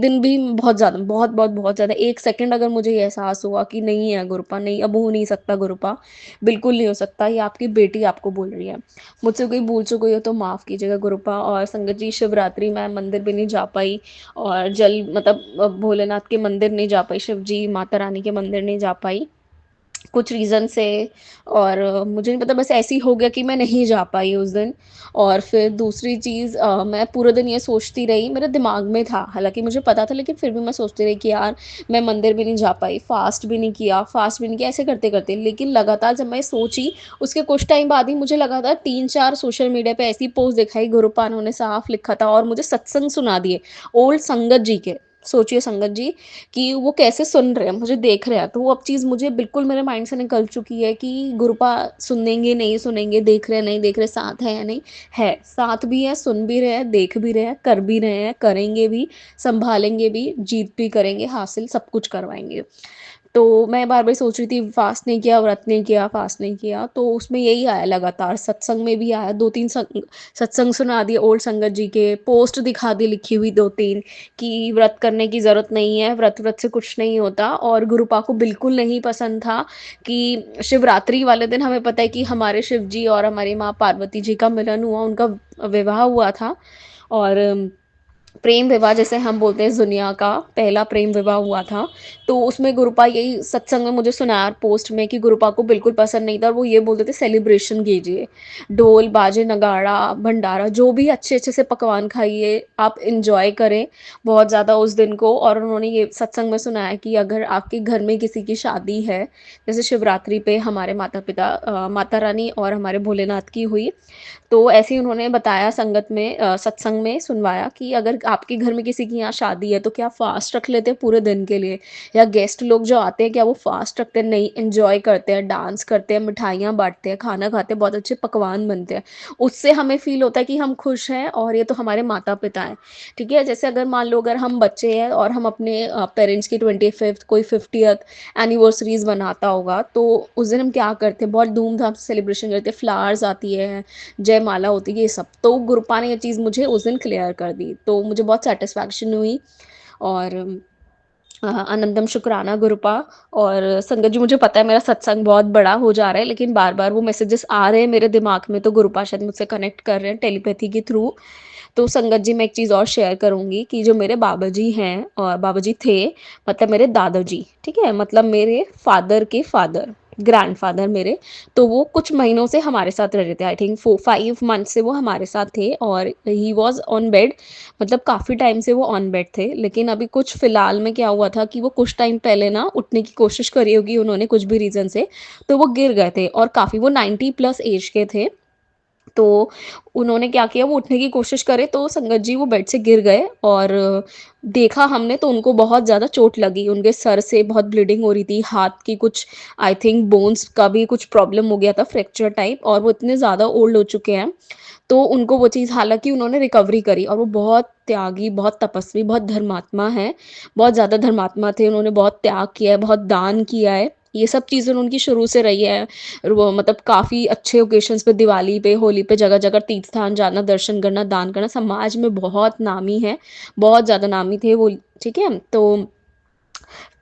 दिन भी बहुत ज़्यादा, बहुत, बहुत, बहुत ज़्यादा, 1 सेकंड अगर मुझे ये एहसास हुआ कि नहीं है गुरुपा, नहीं अब हो नहीं सकता गुरुपा, बिल्कुल नहीं हो सकता, ये आपकी बेटी आपको बोल रही है। मुझसे कोई भूल चूक हुई हो तो माफ़ कीजिएगा गुरुपा। और संगत जी, शिवरात्रि मैं मंदिर भी नहीं जा पाई, और जल मतलब भोलेनाथ के मंदिर नहीं जा पाई, शिव जी, माता रानी के मंदिर नहीं जा पाई, कुछ रीज़न से। और मुझे नहीं पता, बस ऐसे ही हो गया कि मैं नहीं जा पाई उस दिन। और फिर दूसरी चीज़, मैं पूरे दिन ये सोचती रही, मेरे दिमाग में था, हालाँकि मुझे पता था, लेकिन फिर भी मैं सोचती रही कि यार मैं मंदिर भी नहीं जा पाई, फ़ास्ट भी नहीं किया, ऐसे करते-करते। लेकिन लगातार जब मैं सोची, उसके कुछ टाइम बाद ही मुझे लगातार 3-4 सोशल मीडिया पे ऐसी पोस्ट दिखाई, गुरुपा ने साफ लिखा था और मुझे सत्संग सुना दिए, ओल्ड संगत जी के। सोचिए संगत जी, कि वो कैसे सुन रहे हैं, मुझे देख रहे हैं, तो वो अब चीज़ मुझे बिल्कुल मेरे माइंड से निकल चुकी है कि गुरुपा सुनेंगे, नहीं सुनेंगे, देख रहे हैं, नहीं देख रहे, साथ है या नहीं, है। साथ भी है, सुन भी रहे हैं, देख भी रहे हैं, कर भी रहे हैं, करेंगे भी, सँभालेंगे भी, जीत भी करेंगे, हासिल सब कुछ करवाएँगे। तो मैं बार-बार सोच रही थी, फ़ास्ट नहीं किया, व्रत नहीं किया, फ़ास्ट नहीं किया, तो उसमें यही आया लगातार, सत्संग में भी आया, 2-3 सत्संग सुना दिए ओल्ड संगत जी के, पोस्ट दिखा दी लिखी हुई 2-3, कि व्रत करने की ज़रूरत नहीं है, व्रत से कुछ नहीं होता। और गुरुपा को बिल्कुल नहीं पसंद था कि शिवरात्रि वाले दिन, हमें पता है कि हमारे शिव जी और हमारी माँ पार्वती जी का मिलन हुआ, उनका विवाह हुआ था। और प्रेम विवाह जैसे हम बोलते हैं, इस दुनिया का पहला प्रेम विवाह हुआ था। तो उसमें गुरुपा यही सत्संग में मुझे सुनाया पोस्ट में, कि गुरुपा को बिल्कुल पसंद नहीं था, और वो ये बोलते थे सेलिब्रेशन कीजिए, ढोल, बाजे, नगाड़ा, भंडारा, जो भी अच्छे-अच्छे से पकवान खाइए, आप एन्जॉय करें बहुत ज़्यादा उस दिन को। और उन्होंने ये सत्संग में सुनाया कि अगर आपके घर में किसी की शादी है, जैसे शिवरात्रि पे हमारे माता-पिता माता रानी और हमारे भोलेनाथ की हुई, तो ऐसे ही उन्होंने बताया संगत में, सत्संग में सुनवाया कि अगर आपके घर में किसी की यहाँ शादी है, तो क्या फ़ास्ट रख लेते हैं पूरे दिन के लिए? या गेस्ट लोग जो आते हैं, क्या वो फ़ास्ट रखते हैं? नहीं, एन्जॉय करते हैं, डांस करते हैं, मिठाइयाँ बाँटते हैं, खाना खाते हैं, बहुत अच्छे पकवान बनते हैं। उससे हमें फ़ील होता है कि हम खुश हैं, और ये तो हमारे माता-पिता हैं, ठीक है? जैसे अगर मान लो, अगर हम बच्चे हैं और हम अपने पेरेंट्स की 25th, कोई 50th एनिवर्सरीज़ मनाता होगा, तो उस दिन हम क्या करते हैं, बहुत धूम-धाम से सेलिब्रेशन करते हैं, फ्लावर्स आती है, जयमाला होती है, ये सब। तो गुरुपा ने ये चीज़ मुझे उस दिन क्लियर कर दी, तो मुझे बहुत सैटिस्फैक्शन हुई। और अनंतम शुक्राना गुरुपा। और संगत जी, मुझे पता है मेरा सत्संग बहुत बड़ा हो जा रहा है, लेकिन बार-बार वो मैसेजेस आ रहे हैं मेरे दिमाग में, तो गुरुपा शायद मुझसे कनेक्ट कर रहे हैं टेलीपैथी के थ्रू। तो संगत जी, मैं एक चीज़ और शेयर करूँगी, कि जो मेरे बाबा जी हैं, और बाबा जी थे, मतलब मेरे दादाजी, ठीक है? मतलब मेरे फादर के फादर, ग्रैंडफ़ादर मेरे, तो वो कुछ महीनों से हमारे साथ रह रहे थे, आई थिंक 4-5 मंथ से वो हमारे साथ थे, और ही वाज़ ऑन बेड, मतलब काफ़ी टाइम से वो ऑन बेड थे। लेकिन अभी कुछ फ़िलहाल में क्या हुआ था, कि वो कुछ टाइम पहले ना उठने की कोशिश करी होगी उन्होंने, कुछ भी रीज़न से, तो वो गिर गए थे, और काफ़ी वो 90 प्लस एज के थे। तो उन्होंने क्या किया, वो उठने की कोशिश करे, तो संगत जी वो बेड से गिर गए, और देखा हमने तो उनको बहुत ज़्यादा चोट लगी, उनके सर से बहुत ब्लीडिंग हो रही थी, हाथ की कुछ, आई थिंक बोन्स का भी कुछ प्रॉब्लम हो गया था, फ्रैक्चर टाइप, और वो इतने ज़्यादा ओल्ड हो चुके हैं। तो उनको वो चीज़, हालाँकि उन्होंने रिकवरी करी, और वो बहुत त्यागी, बहुत तपस्वी, बहुत धर्मात्मा हैं, बहुत ज़्यादा धर्मात्मा थे, उन्होंने बहुत त्याग किया है, बहुत दान किया है। ये सब चीज़ें उनकी शुरू से रही है। और वो मतलब काफ़ी अच्छे ओकेशन्स पे, दिवाली पे, होली पे, जगह-जगह तीर्थ स्थान जाना, दर्शन करना, दान करना, समाज में बहुत नामी हैं, बहुत ज़्यादा नामी थे वो, ठीक है?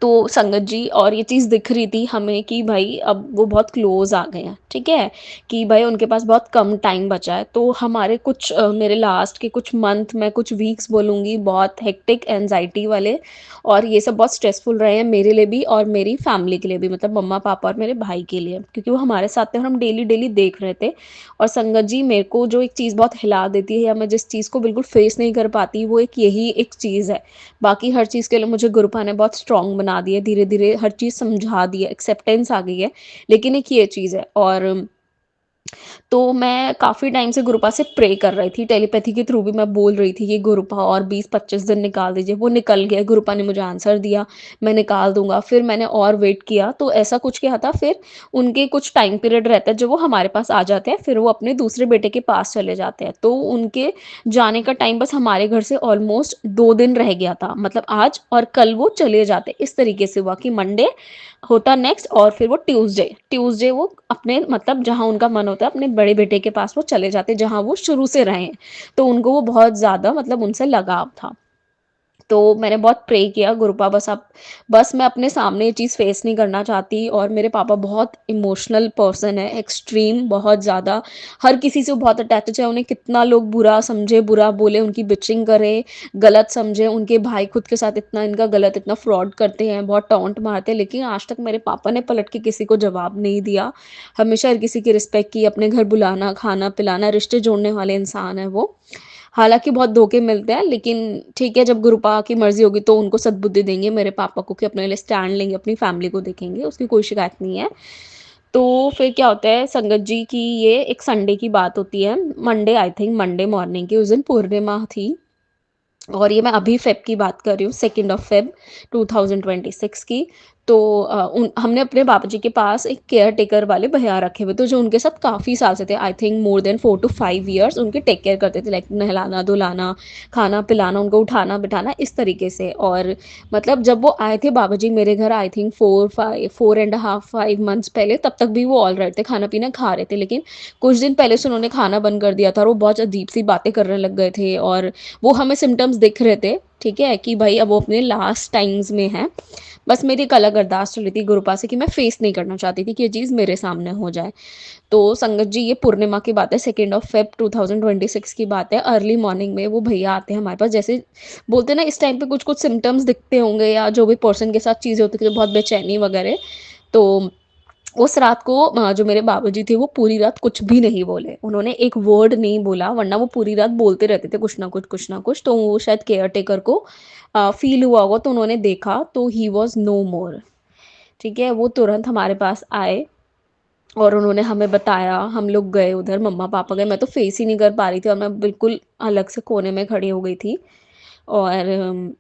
तो संगत जी, और ये चीज़ दिख रही थी हमें कि भाई अब वो बहुत क्लोज़ आ गए हैं, ठीक है? कि भाई उनके पास बहुत कम टाइम बचा है। तो हमारे कुछ मेरे लास्ट के कुछ मंथ, मैं कुछ वीक्स बोलूँगी, बहुत हेक्टिक, एंग्ज़ायटी वाले, और ये सब बहुत स्ट्रेसफुल रहे हैं मेरे लिए भी, और मेरी फैमिली के लिए भी, मतलब मम्मा-पापा और मेरे भाई के लिए, क्योंकि वो हमारे साथ थे और हम डेली-डेली देख रहे थे। और संगत जी, मेरे को जो एक चीज़ बहुत हिला देती है, या मैं जिस चीज़ को बिल्कुल फ़ेस नहीं कर पाती, वो एक यही एक चीज़ है। बाकी हर चीज़ के लिए मुझे गुरुपा ने बहुत स्ट्रॉन्ग बना दिया, धीरे-धीरे हर चीज़ समझा दी है, एक्सेप्टेंस आ गई है, लेकिन एक ये चीज़ है। और तो मैं काफ़ी टाइम से गुरुपा से प्रे कर रही थी, टेलीपैथी के थ्रू भी मैं बोल रही थी कि गुरुपा और 20-25 दिन निकाल दीजिए, वो निकल गए, गुरुपा ने मुझे आंसर दिया, मैं निकाल दूँगा। फिर मैंने और वेट किया, तो ऐसा कुछ क्या था, फिर उनके कुछ टाइम पीरियड रहता है, जब वो हमारे पास आ जाते हैं, फिर वो अपने दूसरे बेटे के पास चले जाते हैं। तो उनके जाने का टाइम बस हमारे घर से ऑलमोस्ट 2 दिन रह गया था, मतलब आज और कल वो चले जाते। इस तरीके से हुआ कि मंडे होता नेक्स्ट और फिर वो ट्यूसडे ट्यूसडे वो अपने मतलब जहाँ उनका मन होता है अपने बड़े बेटे के पास वो चले जाते जहाँ वो शुरू से रहे हैं। तो उनको वो बहुत ज़्यादा मतलब उनसे लगाव था। तो मैंने बहुत प्रे किया गुरुपा बस मैं अपने सामने ये चीज़ फेस नहीं करना चाहती। और मेरे पापा बहुत इमोशनल पर्सन है, एक्सट्रीम बहुत ज़्यादा, हर किसी से वो बहुत अटैच है, चाहे उन्हें कितना लोग बुरा समझे, बुरा बोले, उनकी बिचिंग करे, गलत समझे। उनके भाई खुद के साथ इतना इनका गलत इतना फ्रॉड करते हैं, बहुत टॉन्ट मारते हैं, लेकिन आज तक मेरे पापा ने पलट के किसी को जवाब नहीं दिया। हमेशा हर किसी की रिस्पेक्ट की, अपने घर बुलाना, खाना पिलाना, रिश्ते जोड़ने वाले इंसान है वो। हालाँकि बहुत धोखे मिलते हैं, लेकिन ठीक है, जब गुरुपा की मर्ज़ी होगी तो उनको सद्बुद्धि देंगे मेरे पापा को कि अपने लिए स्टैंड लेंगे, अपनी फैमिली को देखेंगे, उसकी कोई शिकायत नहीं है। तो फिर क्या होता है संगत जी की, ये एक संडे की बात होती है, Monday I think Monday morning की, उस दिन पूर्णिमा थी। और ये मैं अभी फ़ेब की बात कर रही हूँ, 2nd ऑफ फ़ेब 2026 की। तो उन हमने अपने बाबूजी के पास एक केयर टेकर वाले भैया रखे हुए थे, जो उनके साथ काफ़ी साल से थे, I think more than 4 to 5 years उनकी टेक केयर करते थे, लाइक नहलाना-धुलाना, खाना-पिलाना, उनको उठाना-बिठाना इस तरीके से। और मतलब जब वो आए थे बाबूजी मेरे घर I think 4 and half 5 months पहले, तब तक भी वो ऑलराइट थे, खाना-पीना खा रहे थे। लेकिन कुछ दिन पहले से उन्होंने खाना बंद कर दिया था और वो बहुत अजीब-सी बातें करने लग गए थे। और वो हमें सिम्पटम्स दिख रहे थे, ठीक है, कि भाई अब वो अपने लास्ट टाइम्स में हैं। बस मेरी एक अलग अरदास चल रही थी गुरुपा से कि मैं फेस नहीं करना चाहती थी कि ये चीज़ मेरे सामने हो जाए। तो संगत जी ये पूर्णिमा की बात है, 2nd ऑफ फ़ेब 2026 की बात है। अर्ली मॉर्निंग में वो भैया आते हैं हमारे पास, जैसे बोलते हैं ना इस टाइम पे कुछ-कुछ सिम्पटम्स दिखते होंगे या जो भी पर्सन के साथ चीज़ें होती थी, बहुत बेचैनी वगैरह। तो उस रात को जो मेरे बाबूजी थे वो पूरी रात कुछ भी नहीं बोले। उन्होंने एक वर्ड नहीं बोला, वरना वो पूरी रात बोलते रहते थे कुछ ना कुछ, कुछ ना कुछ। तो वो शायद केयर टेकर को फ़ील हुआ होगा, तो उन्होंने देखा तो ही वाज़ नो मोर। ठीक है? वो तुरंत हमारे पास आए और उन्होंने हमें बताया, हम लोग गए उधर, मम्मा-पापा गए, मैं तो फ़ेस ही नहीं कर पा रही थी और मैं बिल्कुल अलग से कोने में खड़ी हो गई थी। और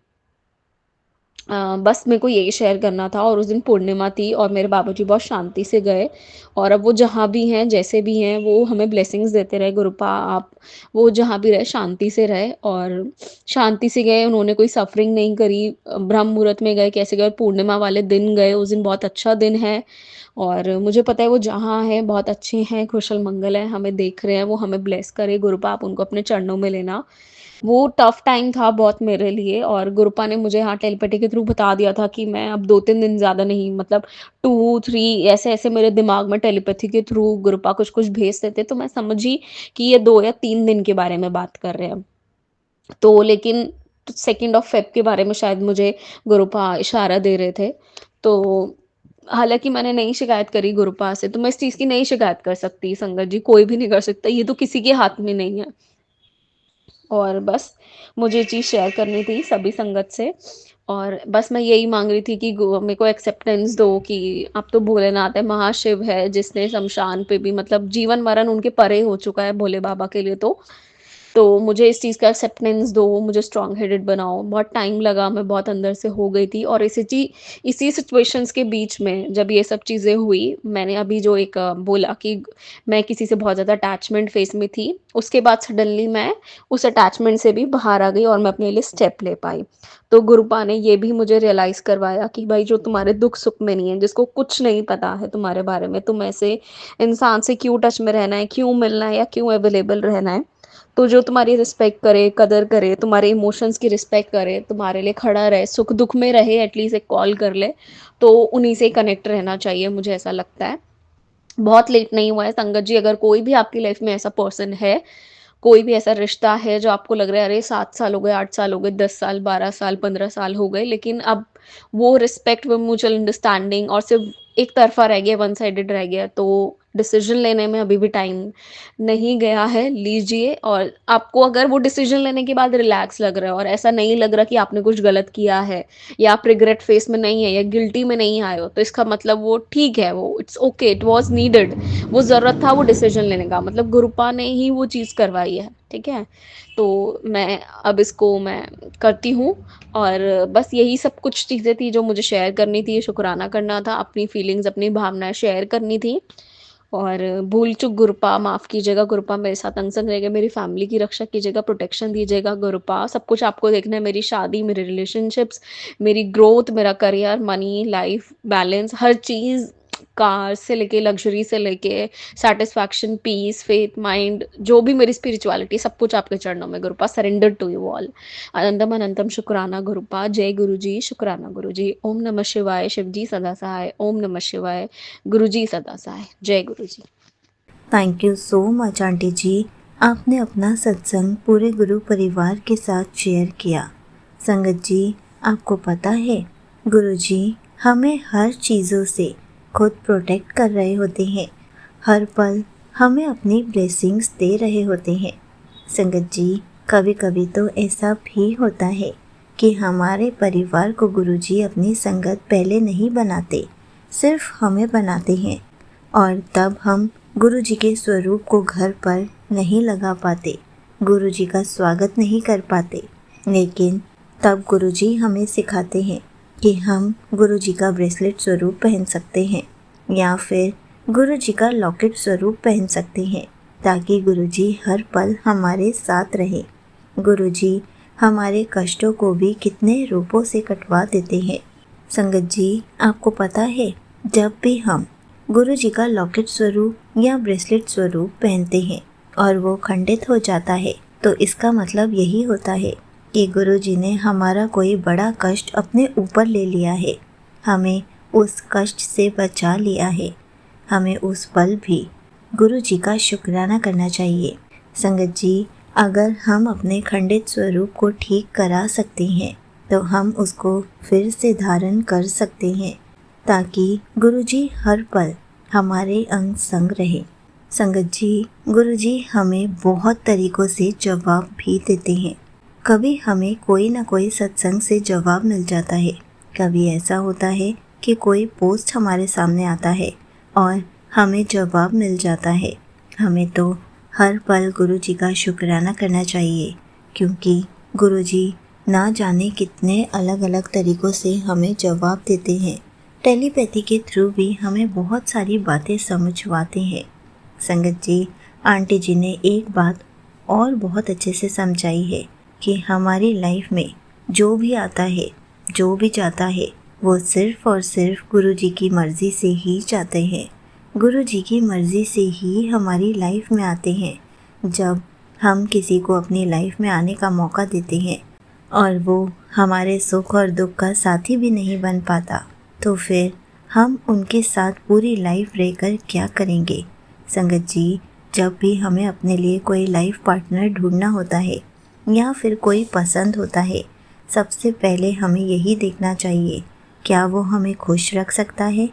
बस मेरे को यही शेयर करना था। और उस दिन पूर्णिमा थी और मेरे बाबूजी बहुत शांति से गए। और अब वो जहाँ भी हैं, जैसे भी हैं, वो हमें ब्लेसिंग्स देते रहे, गुरुपा आप वो जहाँ भी रहे शांति से रहे। और शांति से गए, उन्होंने कोई सफ़रिंग नहीं करी। ब्रह्म मुहूर्त में गए, कैसे गए, पूर्णिमा वाले दिन गए, उस दिन बहुत अच्छा दिन है। और मुझे पता है वो जहाँ हैं बहुत अच्छे हैं, कुशल-मंगल हैं, हमें देख रहे हैं, वो हमें ब्लेस करे। गुरुपा आप उनको अपने चरणों में लेना। वो टफ टाइम था बहुत मेरे लिए। और गुरुपा ने मुझे हाँ टेलीपैथी के थ्रू बता दिया था कि मैं अब 2-3 दिन ज़्यादा नहीं, मतलब 2-3 ऐसे-ऐसे मेरे दिमाग में टेलीपैथी के थ्रू गुरुपा कुछ-कुछ भेजते थे, तो मैं समझी कि ये 2 या 3 दिन के बारे में बात कर रहे हैं। तो लेकिन 2nd ऑफ फ़ेब के बारे में शायद मुझे गुरुपा इशारा दे रहे थे। तो हालाँकि मैंने नहीं शिकायत करी गुरुपा से, तो मैं इस चीज़ की नहीं शिकायत कर सकती संगत जी, कोई भी नहीं कर सकता, ये तो किसी के हाथ में नहीं है। और बस मुझे ये चीज़ शेयर करनी थी सभी संगत से। और बस मैं यही माँग रही थी कि गो मेरे को एक्सेप्टेंस दो कि अब तो भोलेनाथ है, महाशिव है, जिसने शमशान पे भी मतलब जीवन-मरण उनके परे हो चुका है भोले बाबा के लिए तो मुझे इस चीज़ का एक्सेप्टेंस दो, मुझे स्ट्रॉन्ग हेडेड बनाओ। बहुत टाइम लगा, मैं बहुत अंदर से हो गई थी। और इसी सिचुएशंस के बीच में जब ये सब चीज़ें हुई, मैंने अभी जो एक बोला कि मैं किसी से बहुत ज़्यादा अटैचमेंट फ़ेज़ में थी, उसके बाद सडनली मैं उस अटैचमेंट से भी बाहर आ गई और मैं अपने लिए स्टेप ले पाई। तो गुरुपा ने ये भी मुझे रियलाइज़ करवाया कि भाई जो तुम्हारे दुःख-सुख में नहीं है, जिसको कुछ नहीं पता है तुम्हारे बारे में, तुम ऐसे इंसान से क्यों टच में रहना है, क्यों मिलना है या क्यों अवेलेबल रहना है। तो जो तुम्हारी रिस्पेक्ट करे, कदर करे, तुम्हारे इमोशंस की रिस्पेक्ट करे, तुम्हारे लिए खड़ा रहे, सुख-दुःख में रहे, एटलीस्ट एक कॉल कर ले, तो उन्हीं से कनेक्ट रहना चाहिए, मुझे ऐसा लगता है। बहुत लेट नहीं हुआ है संगत जी, अगर कोई भी आपकी लाइफ में ऐसा पर्सन है, कोई भी ऐसा रिश्ता है जो आपको लग रहा है अरे 7 साल हो गए, 8 साल हो गए, 10 साल, 12 साल, 15 साल हो गए, लेकिन अब वो रिस्पेक्ट, वो म्यूचुअल अंडरस्टैंडिंग और सिर्फ़ एक तरफ़ा रह गया, वन साइडेड रह गया, तो डिसीजन लेने में अभी भी टाइम नहीं गया है, लीजिए। और आपको अगर वो डिसीजन लेने के बाद रिलैक्स लग रहा है और ऐसा नहीं लग रहा कि आपने कुछ गलत किया है या आप रिग्रेट फेस में नहीं है या गिल्टी में नहीं आए हो, तो इसका मतलब वो ठीक है, वो it's okay, it was needed. वो ज़रूरत था वो डिसीजन लेने का, मतलब गुरुपा ने ही वो चीज़ करवाई है, ठीक है? तो मैं अब इसको मैं करती हूँ। और बस यही सब कुछ चीज़ें थी जो मुझे शेयर करनी थी, शुक्राना करना था, अपनी फीलिंग्स, अपनी भावनाएँ शेयर करनी थी। और भूल-चूक गुरुपा माफ़ कीजिएगा, गुरुपा मेरे साथ अंग-संग रहेगा, मेरी फैमिली की रक्षा कीजिएगा, प्रोटेक्शन दीजिएगा गुरुपा। सब कुछ आपको देखना है, मेरी शादी, मेरे रिलेशनशिप्स, मेरी ग्रोथ, मेरा करियर, मनी, लाइफ़ बैलेंस, हर चीज़, कार से लेके लग्ज़री से लेके सैटिस्फैक्शन, पीस, फेथ, माइंड, जो भी मेरी स्पिरिचुअलिटी, सब कुछ आपके चरणों में गुरुपा, सरेंडर टू यू ऑल। अनंतम अनंतम शुक्राना गुरुपा। जय गुरुजी, शुक्राना गुरुजी। ओम नमः शिवाय, शिवजी सदा सहाय। ओम नमः शिवाय, गुरुजी सदा सहाय। जय Guruji. Thank you so much aunty ji. आपने अपना सत्संग पूरे गुरु परिवार के साथ शेयर किया। संगत जी, आपको पता है गुरुजी हमें हर चीज़ों से खुद प्रोटेक्ट कर रहे होते हैं, हर पल हमें अपनी ब्लेसिंग्स दे रहे होते हैं। संगत जी, कभी कभी तो ऐसा भी होता है कि हमारे परिवार को गुरुजी अपनी संगत पहले नहीं बनाते, सिर्फ हमें बनाते हैं, और तब हम गुरुजी के स्वरूप को घर पर नहीं लगा पाते, गुरुजी का स्वागत नहीं कर पाते। लेकिन तब गुरुजी हमें सिखाते हैं कि हम गुरुजी का ब्रेसलेट स्वरूप पहन सकते हैं या फिर गुरुजी का लॉकेट स्वरूप पहन सकते हैं, ताकि गुरुजी हर पल हमारे साथ रहे। गुरुजी हमारे कष्टों को भी कितने रूपों से कटवा देते हैं। संगत जी, आपको पता है जब भी हम गुरुजी का लॉकेट स्वरूप या ब्रेसलेट स्वरूप पहनते हैं और वो खंडित हो जाता है, तो इसका मतलब यही होता है कि गुरुजी ने हमारा कोई बड़ा कष्ट अपने ऊपर ले लिया है, हमें उस कष्ट से बचा लिया है। हमें उस पल भी गुरुजी का शुक्राना करना चाहिए। संगत जी, अगर हम अपने खंडित स्वरूप को ठीक करा सकते हैं तो हम उसको फिर से धारण कर सकते हैं, ताकि गुरुजी हर पल हमारे अंग संग रहे। संगत जी, गुरुजी हमें बहुत तरीक़ों से जवाब भी देते हैं। कभी हमें कोई ना कोई सत्संग से जवाब मिल जाता है, कभी ऐसा होता है कि कोई पोस्ट हमारे सामने आता है और हमें जवाब मिल जाता है। हमें तो हर पल गुरुजी का शुक्राना करना चाहिए, क्योंकि गुरुजी ना जाने कितने अलग अलग तरीक़ों से हमें जवाब देते हैं। टेलीपैथी के थ्रू भी हमें बहुत सारी बातें समझवाते हैं। संगत जी, आंटी जी ने एक बात और बहुत अच्छे से समझाई है कि हमारी लाइफ में जो भी आता है, जो भी जाता है, वो सिर्फ़ और सिर्फ गुरुजी की मर्ज़ी से ही जाते हैं। गुरुजी की मर्ज़ी से ही हमारी लाइफ में आते हैं। जब हम किसी को अपनी लाइफ में आने का मौका देते हैं और वो हमारे सुख और दुख का साथी भी नहीं बन पाता, तो फिर हम उनके साथ पूरी लाइफ रहकर क्या करेंगे। संगत जी, जब भी हमें अपने लिए कोई लाइफ पार्टनर ढूंढना होता है या फिर कोई पसंद होता है, सबसे पहले हमें यही देखना चाहिए, क्या वो हमें खुश रख सकता है,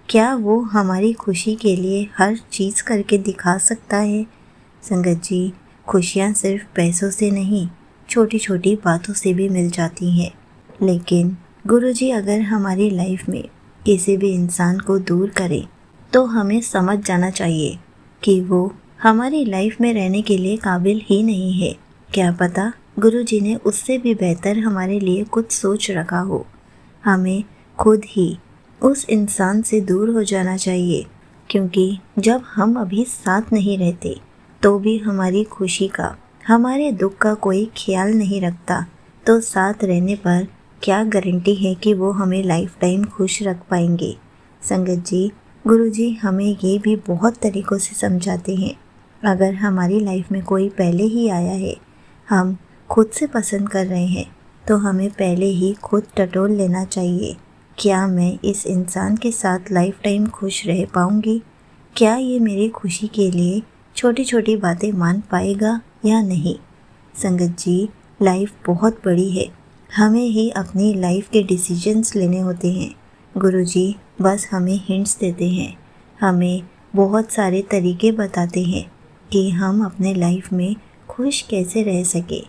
क्या वो हमारी खुशी के लिए हर चीज़ करके दिखा सकता है। संगत जी, खुशियाँ सिर्फ पैसों से नहीं, छोटी छोटी बातों से भी मिल जाती हैं। लेकिन गुरुजी अगर हमारी लाइफ में किसी भी इंसान को दूर करे, तो हमें समझ जाना चाहिए कि वो हमारी लाइफ में रहने के लिए काबिल ही नहीं है। क्या पता गुरुजी ने उससे भी बेहतर हमारे लिए कुछ सोच रखा हो। हमें खुद ही उस इंसान से दूर हो जाना चाहिए, क्योंकि जब हम अभी साथ नहीं रहते तो भी हमारी खुशी का, हमारे दुख का कोई ख्याल नहीं रखता, तो साथ रहने पर क्या गारंटी है कि वो हमें लाइफ टाइम खुश रख पाएंगे। संगत जी, गुरुजी हमें ये भी बहुत तरीक़ों से समझाते हैं। अगर हमारी लाइफ में कोई पहले ही आया है, हम खुद से पसंद कर रहे हैं, तो हमें पहले ही खुद टटोल लेना चाहिए, क्या मैं इस इंसान के साथ लाइफ टाइम खुश रह पाऊँगी, क्या ये मेरी खुशी के लिए छोटी छोटी बातें मान पाएगा या नहीं। संगत जी, लाइफ बहुत बड़ी है, हमें ही अपनी लाइफ के डिसीजंस लेने होते हैं। गुरुजी बस हमें हिंट्स देते हैं, हमें बहुत सारे तरीके बताते हैं कि हम अपने लाइफ में खुश कैसे रह सके।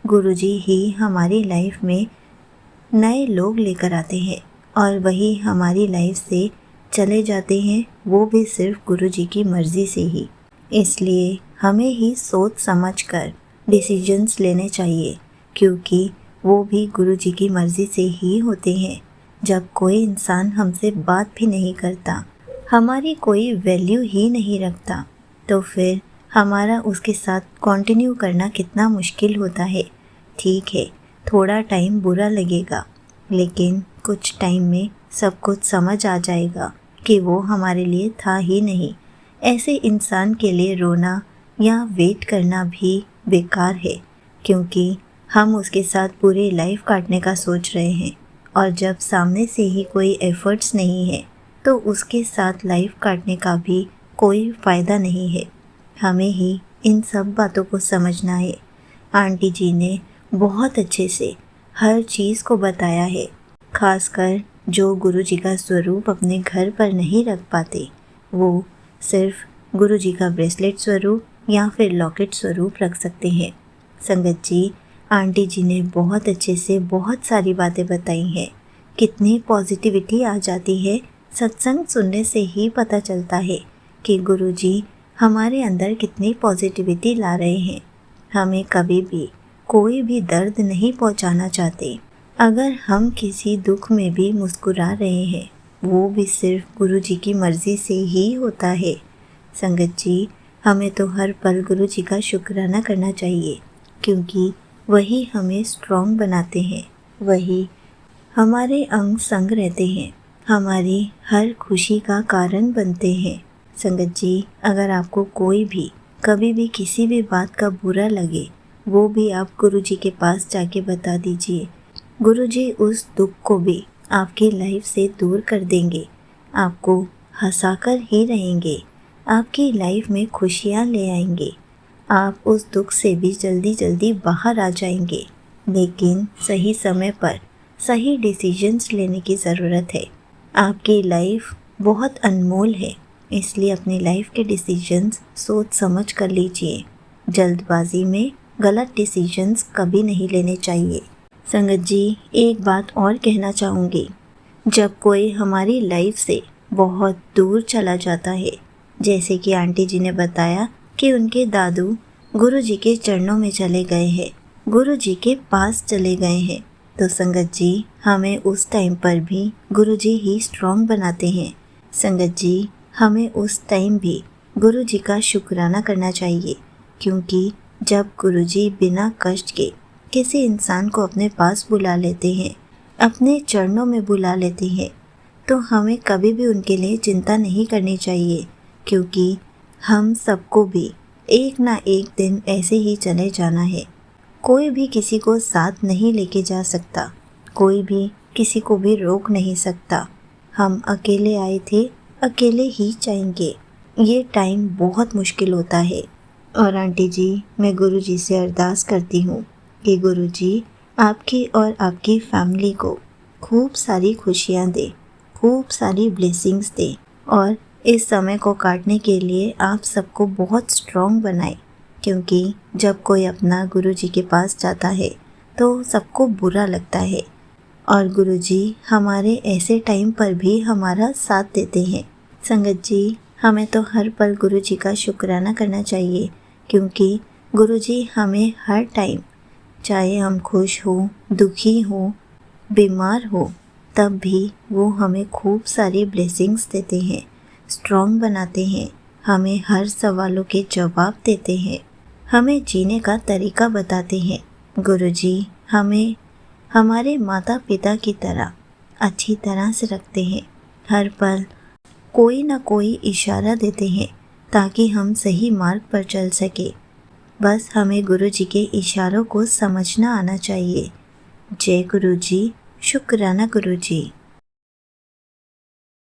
गुरुजी ही हमारी लाइफ में नए लोग लेकर आते हैं और वही हमारी लाइफ से चले जाते हैं, वो भी सिर्फ गुरुजी की मर्ज़ी से ही। इसलिए हमें ही सोच समझ कर डिसीजंस लेने चाहिए, क्योंकि वो भी गुरुजी की मर्ज़ी से ही होते हैं। जब कोई इंसान हमसे बात भी नहीं करता, हमारी कोई वैल्यू ही नहीं रखता, तो फिर हमारा उसके साथ कंटिन्यू करना कितना मुश्किल होता है। ठीक है, थोड़ा टाइम बुरा लगेगा, लेकिन कुछ टाइम में सब कुछ समझ आ जाएगा कि वो हमारे लिए था ही नहीं। ऐसे इंसान के लिए रोना या वेट करना भी बेकार है, क्योंकि हम उसके साथ पूरी लाइफ काटने का सोच रहे हैं, और जब सामने से ही कोई एफ़र्ट्स नहीं है तो उसके साथ लाइफ काटने का भी कोई फ़ायदा नहीं है। हमें ही इन सब बातों को समझना है। आंटी जी ने बहुत अच्छे से हर चीज़ को बताया है। खासकर जो गुरु जी का स्वरूप अपने घर पर नहीं रख पाते, वो सिर्फ गुरु जी का ब्रेसलेट स्वरूप या फिर लॉकेट स्वरूप रख सकते हैं। संगत जी, आंटी जी ने बहुत अच्छे से बहुत सारी बातें बताई हैं। कितनी पॉजिटिविटी आ जाती है, सत्संग सुनने से ही पता चलता है कि गुरु जी हमारे अंदर कितनी पॉजिटिविटी ला रहे हैं। हमें कभी भी कोई भी दर्द नहीं पहुंचाना चाहते। अगर हम किसी दुख में भी मुस्कुरा रहे हैं, वो भी सिर्फ गुरु जी की मर्ज़ी से ही होता है। संगत जी, हमें तो हर पल गुरु जी का शुक्राना करना चाहिए, क्योंकि वही हमें स्ट्रॉन्ग बनाते हैं, वही हमारे अंग संग रहते हैं, हमारी हर खुशी का कारण बनते हैं। संगत जी, अगर आपको कोई भी कभी भी किसी भी बात का बुरा लगे, वो भी आप गुरु जी के पास जाके बता दीजिए। गुरु जी उस दुख को भी आपकी लाइफ से दूर कर देंगे, आपको हंसाकर ही रहेंगे, आपकी लाइफ में खुशियाँ ले आएंगे। आप उस दुख से भी जल्दी जल्दी बाहर आ जाएंगे, लेकिन सही समय पर सही डिसीजंस लेने की ज़रूरत है। आपकी लाइफ बहुत अनमोल है, इसलिए अपनी लाइफ के डिसीजंस सोच समझ कर लीजिए। जल्दबाजी में गलत डिसीजंस कभी नहीं लेने चाहिए। संगत जी, एक बात और कहना चाहूँगी। जब कोई हमारी लाइफ से बहुत दूर चला जाता है, जैसे कि आंटी जी ने बताया कि उनके दादू गुरु जी के चरणों में चले गए हैं, गुरु जी के पास चले गए हैं, तो संगत जी, हमें उस टाइम पर भी गुरु जी ही स्ट्रॉन्ग बनाते हैं। संगत जी, हमें उस टाइम भी गुरु जी का शुक्राना करना चाहिए, क्योंकि जब गुरु जी बिना कष्ट के किसी इंसान को अपने पास बुला लेते हैं, अपने चरणों में बुला लेते हैं, तो हमें कभी भी उनके लिए चिंता नहीं करनी चाहिए, क्योंकि हम सबको भी एक ना एक दिन ऐसे ही चले जाना है। कोई भी किसी को साथ नहीं लेके जा सकता, कोई भी किसी को भी रोक नहीं सकता। हम अकेले आए थे, अकेले ही जाएंगे। ये टाइम बहुत मुश्किल होता है। और आंटी जी, मैं गुरु जी से अरदास करती हूँ कि गुरु जी आपकी और आपकी फैमिली को खूब सारी खुशियाँ दे, खूब सारी ब्लेसिंग्स दे, और इस समय को काटने के लिए आप सबको बहुत स्ट्रॉन्ग बनाए, क्योंकि जब कोई अपना गुरु जी के पास जाता है तो सबको बुरा लगता है, और गुरु जी हमारे ऐसे टाइम पर भी हमारा साथ देते हैं। संगत जी, हमें तो हर पल गुरु जी का शुक्राना करना चाहिए, क्योंकि गुरु जी हमें हर टाइम, चाहे हम खुश हो, दुखी हो, बीमार हो, तब भी वो हमें खूब सारी ब्लेसिंग्स देते हैं, स्ट्रॉन्ग बनाते हैं, हमें हर सवालों के जवाब देते हैं, हमें जीने का तरीका बताते हैं। गुरु जी हमें हमारे माता पिता की तरह अच्छी तरह से रखते हैं, हर पल कोई ना कोई इशारा देते हैं ताकि हम सही मार्ग पर चल सके। बस हमें गुरु जी के इशारों को समझना आना चाहिए। जय गुरु जी, शुक्राना गुरु जी।